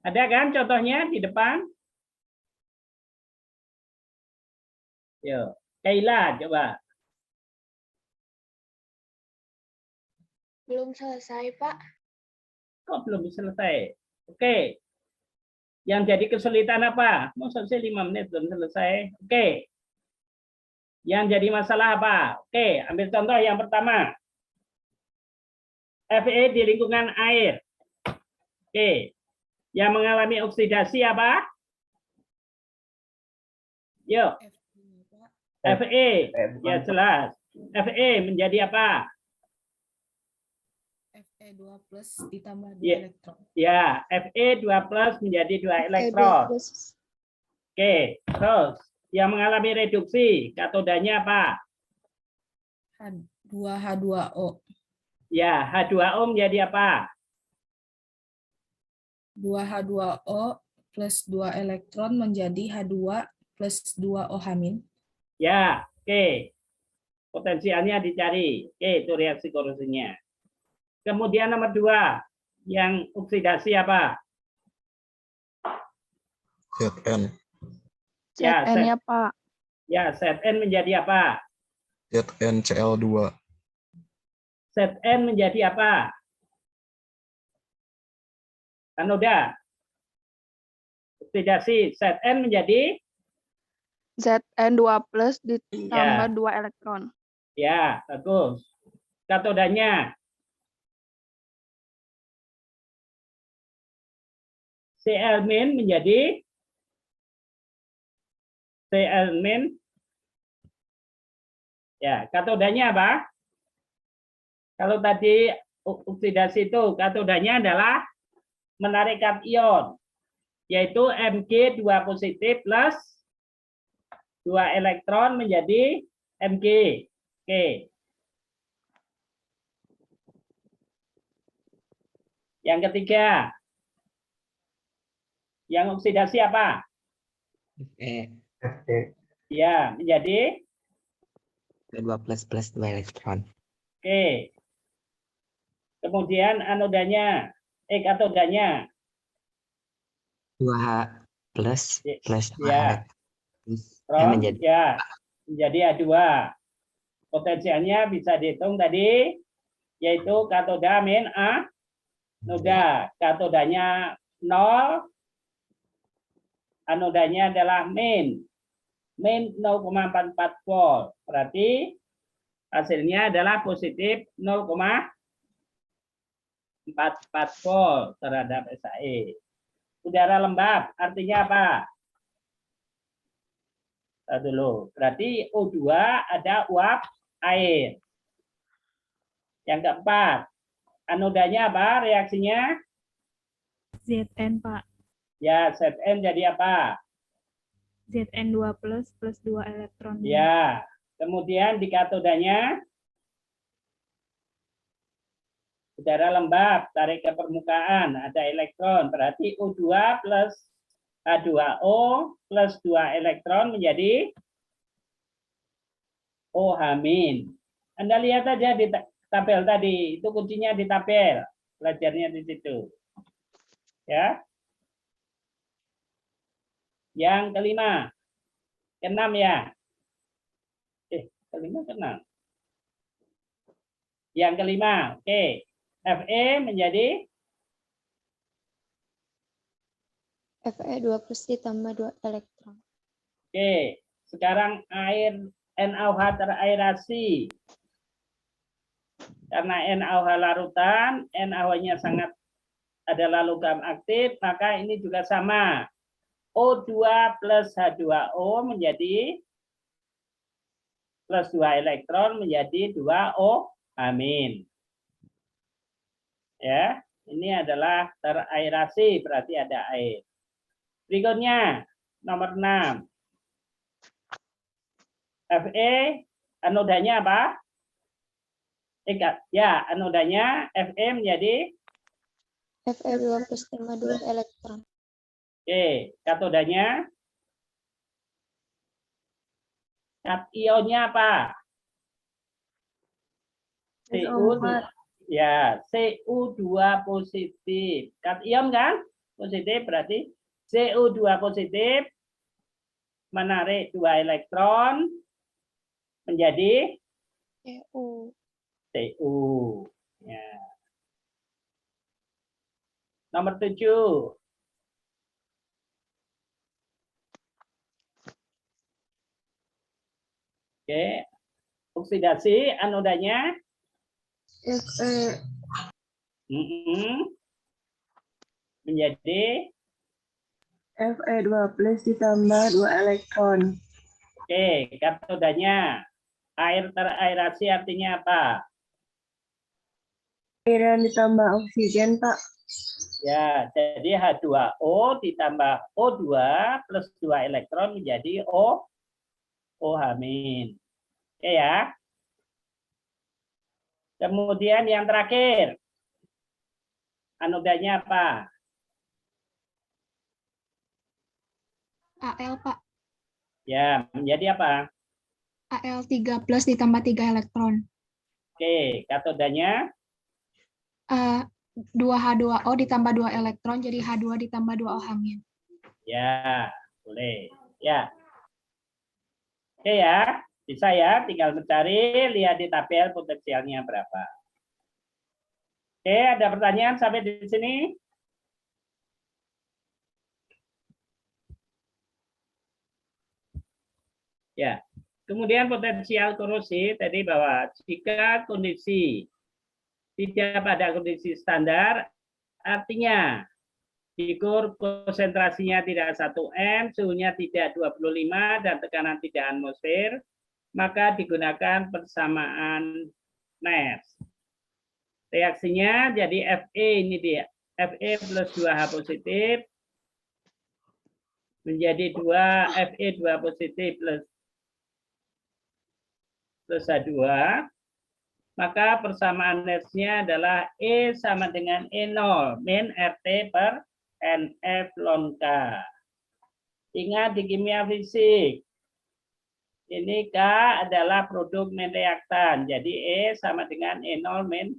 Ada kan contohnya di depan? Yuk, Kaila coba. Belum selesai, Pak. Kok belum selesai? Oke. Yang jadi kesulitan apa? Mau selesai 5 menit belum selesai. Oke. Yang jadi masalah apa? Oke, ambil contoh yang pertama. Fe di lingkungan air. Oke. Yang mengalami oksidasi apa? Yuk. Fe. Ya jelas. Fe menjadi apa? Fe2 plus ditambah 2 Ya. elektron. Ya, Fe2+ menjadi 2 elektron. Oke, terus yang mengalami reduksi katodanya apa? H2O. Ya, H2O menjadi apa? 2H2O plus 2 elektron menjadi H2 plus 2O-. Ya, oke. Potensialnya dicari. Oke, itu reaksi korosinya. Kemudian nomor 2, yang oksidasi apa? ZN. Ya, ZN-nya, Pak. Ya, Zn menjadi apa? ZnCl2. Zn menjadi apa? Anoda. Oksidasi Zn menjadi ZN2+ ditambah Ya. 2 elektron. Ya, bagus. Katodanya Cl- menjadi Cl-. Ya, katodanya apa? Kalau tadi oksidasi itu katodanya adalah menarik kation, yaitu Mg2 positif plus 2 elektron menjadi Mg. Oke. Yang ketiga, yang oksidasi apa? Fe Ya, menjadi 2 plus 2 elektron. Oke. Kemudian anodanya, katodanya. 2H plus 2 Ya. elektron. Menjadi menjadi A2. Potensialnya bisa dihitung tadi, yaitu katoda min anoda. Katodanya 0, anodanya adalah min 0,44 volt. Berarti hasilnya adalah positif 0,44 volt terhadap SAE. Udara lembab artinya apa? Dulu. Berarti O2 ada uap air. Yang keempat, anodanya apa reaksinya? ZN, Pak. Ya, Zn jadi apa? ZN2 plus 2 elektron. Ya, kemudian di katodanya udara lembab, tarik ke permukaan, ada elektron. Berarti O2 plus H2O plus 2 elektron menjadi OH-. Anda lihat aja di tabel tadi, itu kuncinya di tabel. Belajarnya di situ. Ya. Yang kelima. Keenam ya. Kelima keenam. Yang kelima, oke. Fe menjadi Fe2 plus ditambah 2 elektron. oke. Sekarang air NaOH teraerasi. Karena NaOH larutan, NaOH-nya sangat adalah logam aktif, maka ini juga sama. O2 plus H2O menjadi plus 2 elektron menjadi 2O-. Ya, ini adalah teraerasi, berarti ada air. Berikutnya, nomor 6. Fe, anodanya apa? Ya, anodanya Fe menjadi Fe2 plus ditambah 2 elektron. oke, katodanya kationnya apa? Cu2. Ya, Cu2 positif. Kation kan? Positif berarti Cu2 positif menarik 2 elektron menjadi Cu. Cu. Ya. Nomor 7. Oke. Oksidasi anodanya Fe menjadi Fe2 plus ditambah 2 elektron. oke, katodanya air teraerasi artinya apa? Air yang ditambah oksigen, Pak. Ya, jadi H2O ditambah O2 plus 2 elektron menjadi OH-. Oke ya. Kemudian yang terakhir, anodanya apa? Al, Pak. Ya, menjadi apa? Al3 plus ditambah 3 elektron. Oke, katodanya 2H2O ditambah 2 elektron, jadi H2 ditambah 2 OH-. ya, boleh. Ya. Oke ya, bisa ya, tinggal mencari, lihat di tabel potensialnya berapa. Oke, ada pertanyaan sampai di sini? Ya, kemudian potensial korosi tadi bahwa jika kondisi tidak pada kondisi standar, artinya dikur konsentrasinya tidak 1 M, suhunya tidak 25 dan tekanan tidak atmosfer, maka digunakan persamaan Nernst. Reaksinya jadi Fe ini dia, Fe plus 2H positif menjadi 2 Fe2 positif plus H2, maka persamaan Nernst-nya adalah E sama dengan E0 min RT per NF ln K. Ingat di kimia fisik, ini K adalah produk min reaktan, jadi E sama dengan E0 min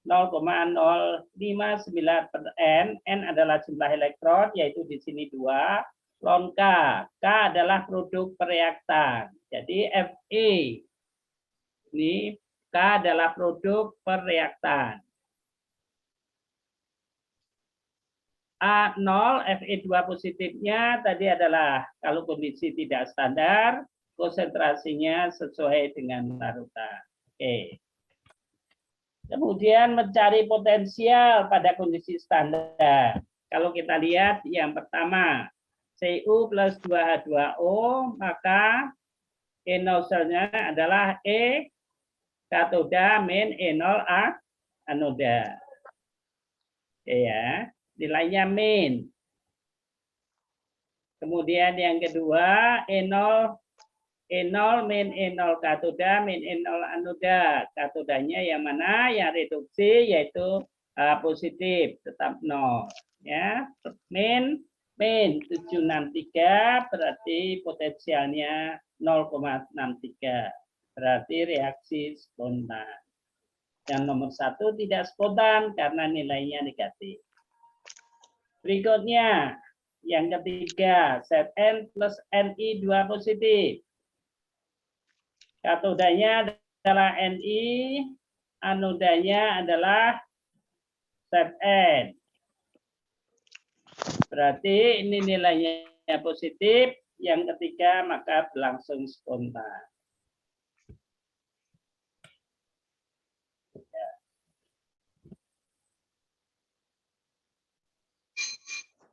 0,059 per N. N adalah jumlah elektron, yaitu di sini 2, ln K. K adalah produk pereaktan, jadi Fe ini K adalah produk pereaktan. A0, Fe2 positifnya tadi adalah kalau kondisi tidak standar, konsentrasinya sesuai dengan larutan. Oke. Kemudian mencari potensial pada kondisi standar. Kalau kita lihat yang pertama, Cu plus 2H2O, maka E0-nya adalah E katoda min E0 anoda. Oke ya. Nilainya min. Kemudian yang kedua, E0 min E0 katoda min E0 anoda. Katodanya yang mana? Yang reduksi yaitu positif, tetap 0. Ya. Min 763 berarti potensialnya 0,63. Berarti reaksi spontan. Yang nomor 1 tidak spontan karena nilainya negatif. Berikutnya, yang ketiga, Zn plus Ni2 positif. Katodanya adalah Ni, anodanya adalah Zn. Berarti ini nilainya positif. Yang ketiga, maka berlangsung spontan.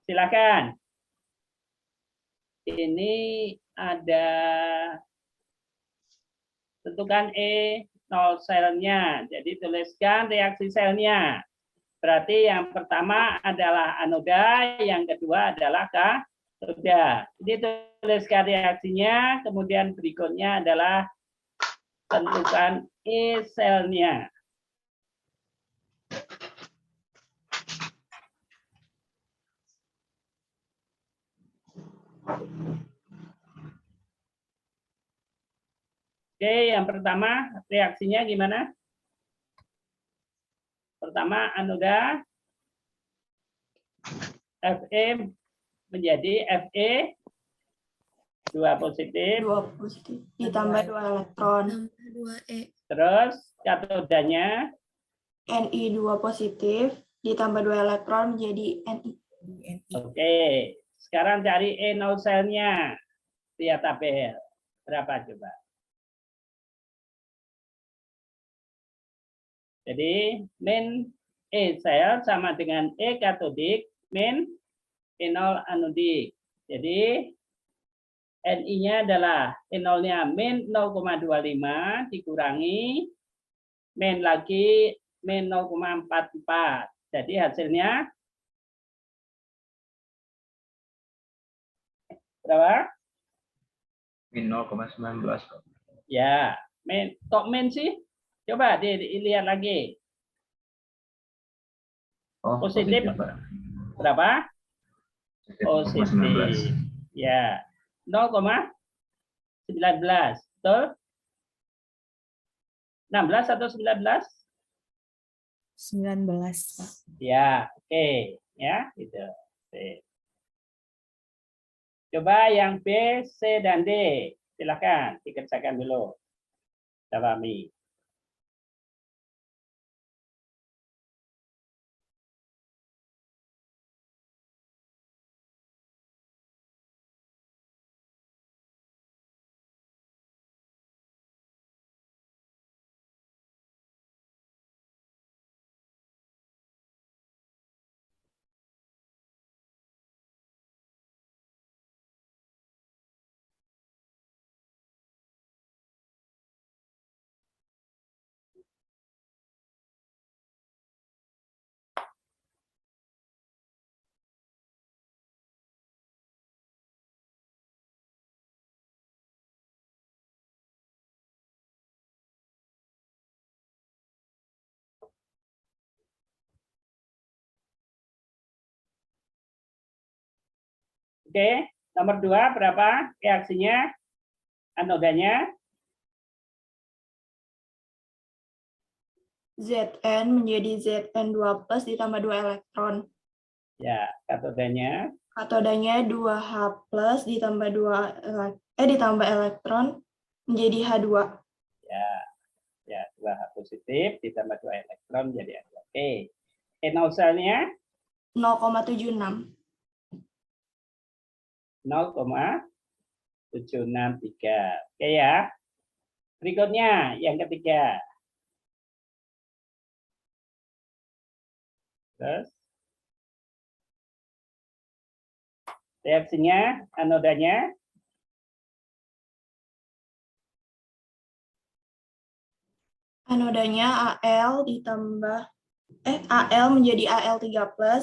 Silakan. Ini ada tentukan E0 selnya. Jadi tuliskan reaksi selnya. Berarti yang pertama adalah anoda, yang kedua adalah katoda. Jadi tuliskan reaksinya, kemudian berikutnya adalah tentukan E selnya. Oke, yang pertama reaksinya gimana? Pertama anoda Fe menjadi Fe 2 positif. 2 positif ditambah 2 elektron. 2E. Terus katodanya Ni 2 positif ditambah 2 elektron menjadi Ni. Oke, sekarang cari E0 selnya. Lihat tabel. Berapa coba? Jadi min E sel sama dengan E katodik min E0 anodik. Jadi Ni-nya adalah E0-nya min 0,25 dikurangi min lagi min 0,44. Jadi hasilnya berapa? Min 0,19. Ya, min kok min sih? Coba dilihat lagi. Oh, positif Pak. Berapa? Positif. 19. Ya. 0,19. Betul? 16 atau 19? 19, Pak. Ya, oke. Ya, gitu. Oke. Coba yang B, C, dan D. Silakan dikerjakan dulu. Dalami. Oke, nomor 2 berapa reaksinya? Anodanya? Zn menjadi Zn 2 plus ditambah 2 elektron. Ya, katodanya? Katodanya 2H plus ditambah 2 ditambah elektron menjadi H2. Ya, 2H positif ditambah 2 elektron menjadi H2. Oke. E0 selnya? 0,76. 0,763. Oke ya. Berikutnya yang ketiga. Terus reaksinya, anodanya Anodanya Al menjadi Al3+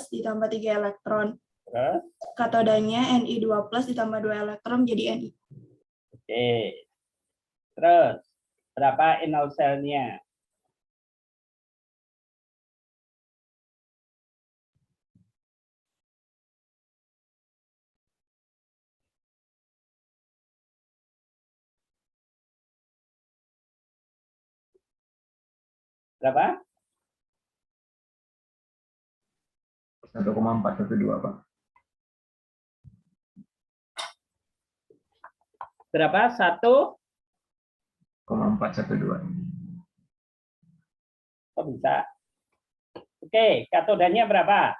ditambah 3 elektron. terus. Katodanya Ni2+ ditambah 2 elektron menjadi Ni. Oke. Terus berapa enol selnya? Berapa? 1,412, Pak. Berapa? 1,412. Kok bisa? Oke, katodanya berapa?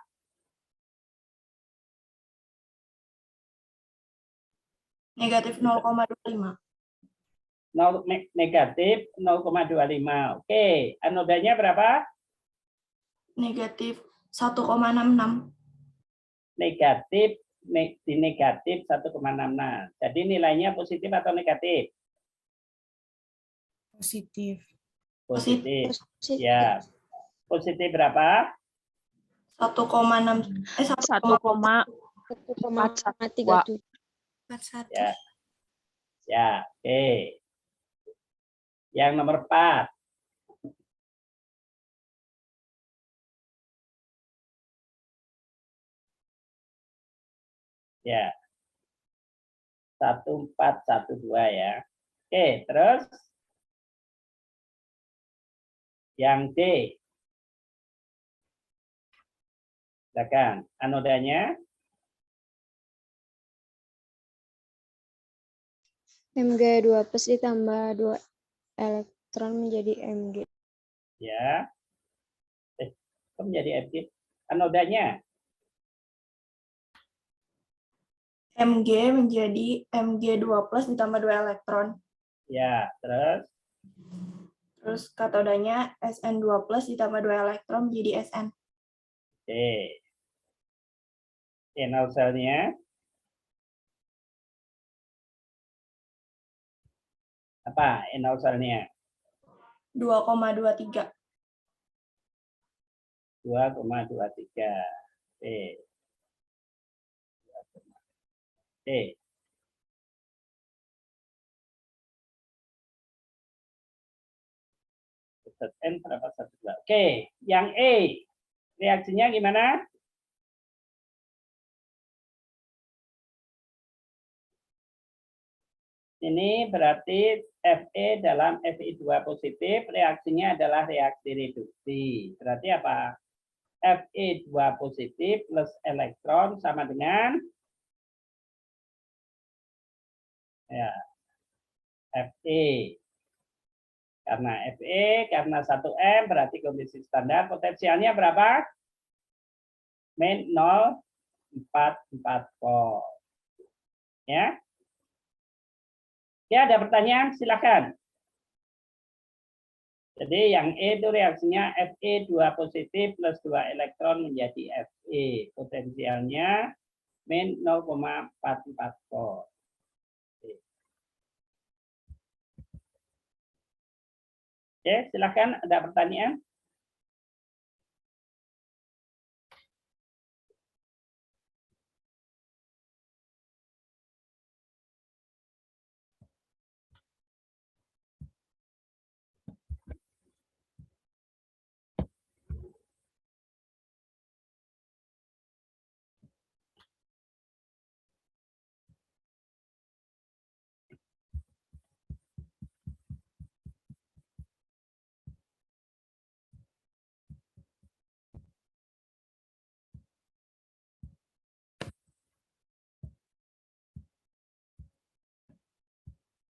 Negatif 0,25. Negatif 0,25. Oke, anodanya berapa? Negatif 1,66. Negatif di negatif 1,66. Jadi nilainya positif atau negatif? Positif. Positif. Ya. Positif berapa? 1,437. Ya. Ya, oke. Yang nomor 4. Ya. 1412 ya. Oke, terus yang D. Silakan. Anodanya Mg2+ ditambah 2 elektron menjadi Mg. ya. Kok menjadi Mg? Anodanya Mg menjadi Mg2+ ditambah 2 elektron. ya, terus Terus katodanya Sn2+ ditambah 2 elektron menjadi Sn. oke. Enol selnya apa? Enol selnya 2,23. 2,23. Oke. Oke. N berapa? 1,2. Oke, yang E. Reaksinya gimana? Ini berarti Fe dalam Fi2 positif, reaksinya adalah reaksi reduksi. Berarti apa? Fe2 positif plus elektron sama dengan ya, Fe. Karena Fe, karena 1M berarti kondisi standar. Potensialnya berapa? Min 0,44 volt. Ya. Ya, ada pertanyaan? Silakan. Jadi yang E itu reaksinya Fe2 positif plus 2 elektron menjadi Fe. Potensialnya min 0,44 volt. Oke, silakan. Ada pertanyaan?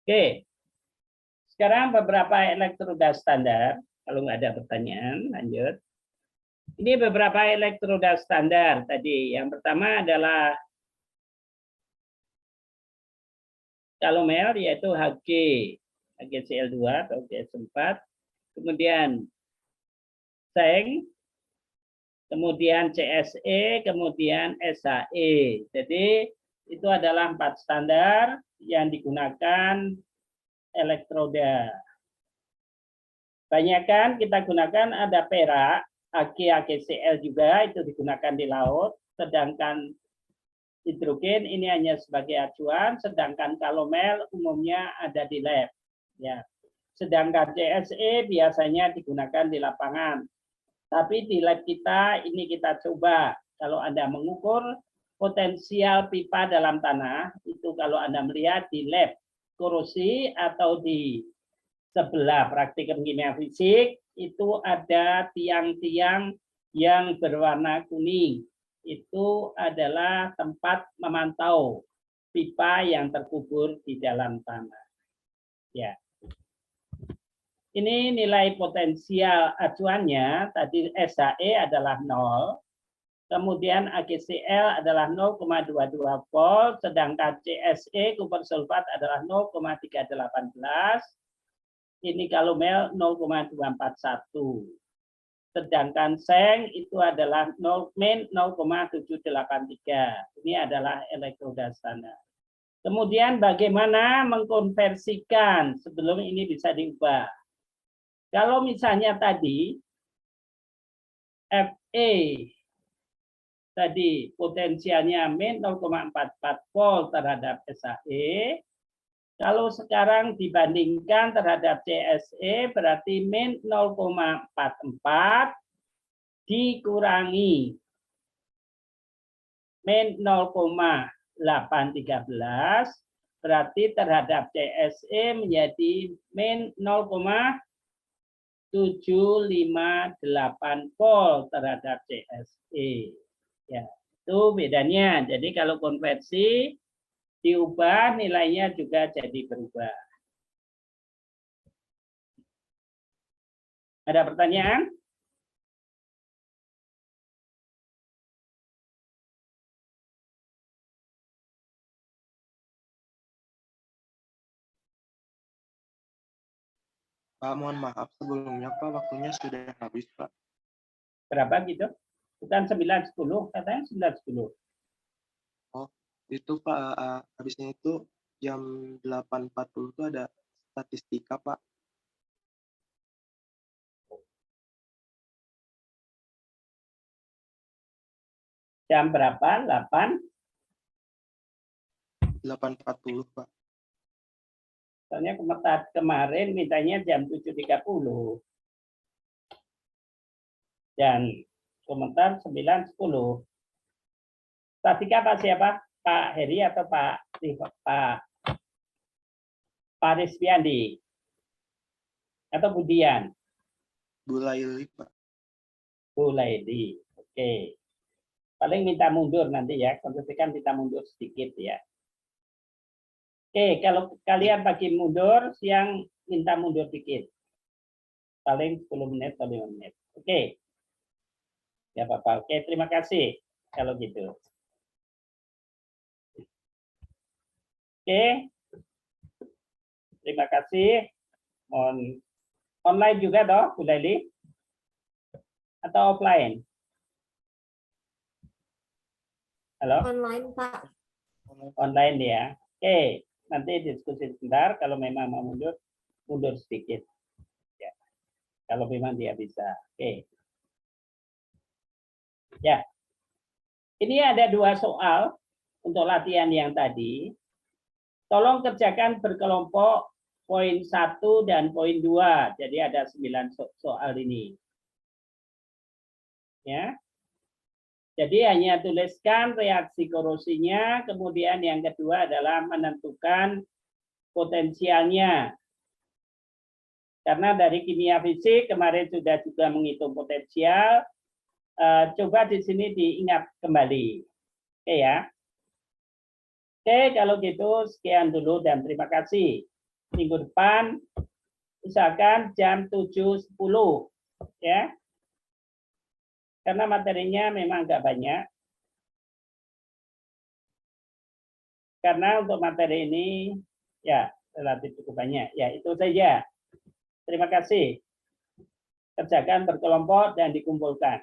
Oke, sekarang beberapa elektroda standar. Kalau nggak ada pertanyaan, lanjut. Ini beberapa elektroda standar tadi. Yang pertama adalah kalomel, yaitu Hg, HgCl2 atau GS4. Kemudian seng, kemudian CSE, kemudian SHE. Jadi itu adalah 4 standar yang digunakan elektroda. Banyakan kita gunakan ada perak, HgCl juga itu digunakan di laut, sedangkan hidrogen ini hanya sebagai acuan, sedangkan kalomel umumnya ada di lab. Ya. Sedangkan CSE biasanya digunakan di lapangan. Tapi di lab kita ini kita coba, kalau Anda mengukur potensial pipa dalam tanah, itu kalau Anda melihat di lab korosi atau di sebelah praktikum kimia fisik, itu ada tiang-tiang yang berwarna kuning. Itu adalah tempat memantau pipa yang terkubur di dalam tanah. Ya. Ini nilai potensial acuannya, tadi SHE adalah 0, kemudian HgCl adalah 0,22 volt, sedangkan CSE kuper sulfat adalah 0,318, ini kalomel 0,241. Sedangkan seng itu adalah 0,783. Ini adalah elektroda standar. Kemudian bagaimana mengkonversikan sebelum ini bisa diubah. Kalau misalnya tadi Fe tadi potensialnya min 0,44 volt terhadap SHE, kalau sekarang dibandingkan terhadap CSE berarti min 0,44 dikurangi min 0,813 berarti terhadap CSE menjadi min 0,758 volt terhadap CSE. Ya, itu bedanya. Jadi kalau konversi diubah nilainya juga jadi berubah. Ada pertanyaan? Pak, mohon maaf sebelumnya Pak, waktunya sudah habis Pak. Berapa gitu? Bukan 9.10, katanya 9.10. Oh, itu Pak, habisnya itu jam 8.40 itu ada statistika Pak. Jam berapa? 8.40 Pak. Soalnya kemarin mintanya jam 7.30. Dan komentar 9.10. Statistika Pak siapa? Pak Heri atau Pak Rizviandi? Atau Budian? Bu Laili Pak. Bu Laili. Oke. Paling minta mundur nanti ya. Konversikan minta mundur sedikit ya. Oke, kalau kalian pagi mundur, siang minta mundur dikit. Paling 10 menit atau 5 menit. Oke. Ya Bapak. Oke, terima kasih kalau gitu. Oke. Terima kasih. Online juga toh, Bu Laili? Atau offline? Halo? Online, Pak. Online ya. Oke, nanti diskusi sebentar. Kalau memang mau mundur, mundur sedikit. Ya. Kalau memang dia bisa. Oke. Ya. Ini ada 2 soal untuk latihan yang tadi. Tolong kerjakan berkelompok poin 1 dan poin 2. Jadi ada 9 soal ini. Ya. Jadi hanya tuliskan reaksi korosinya, kemudian yang kedua adalah menentukan potensialnya. Karena dari kimia fisik kemarin sudah juga menghitung potensial, coba di sini diingat kembali. Oke ya. Oke, kalau gitu sekian dulu dan terima kasih. Minggu depan usahakan jam 7.10 ya. Karena materinya memang agak banyak. Karena untuk materi ini ya relatif cukup banyak. Ya, itu saja. Terima kasih. Kerjakan berkelompok dan dikumpulkan.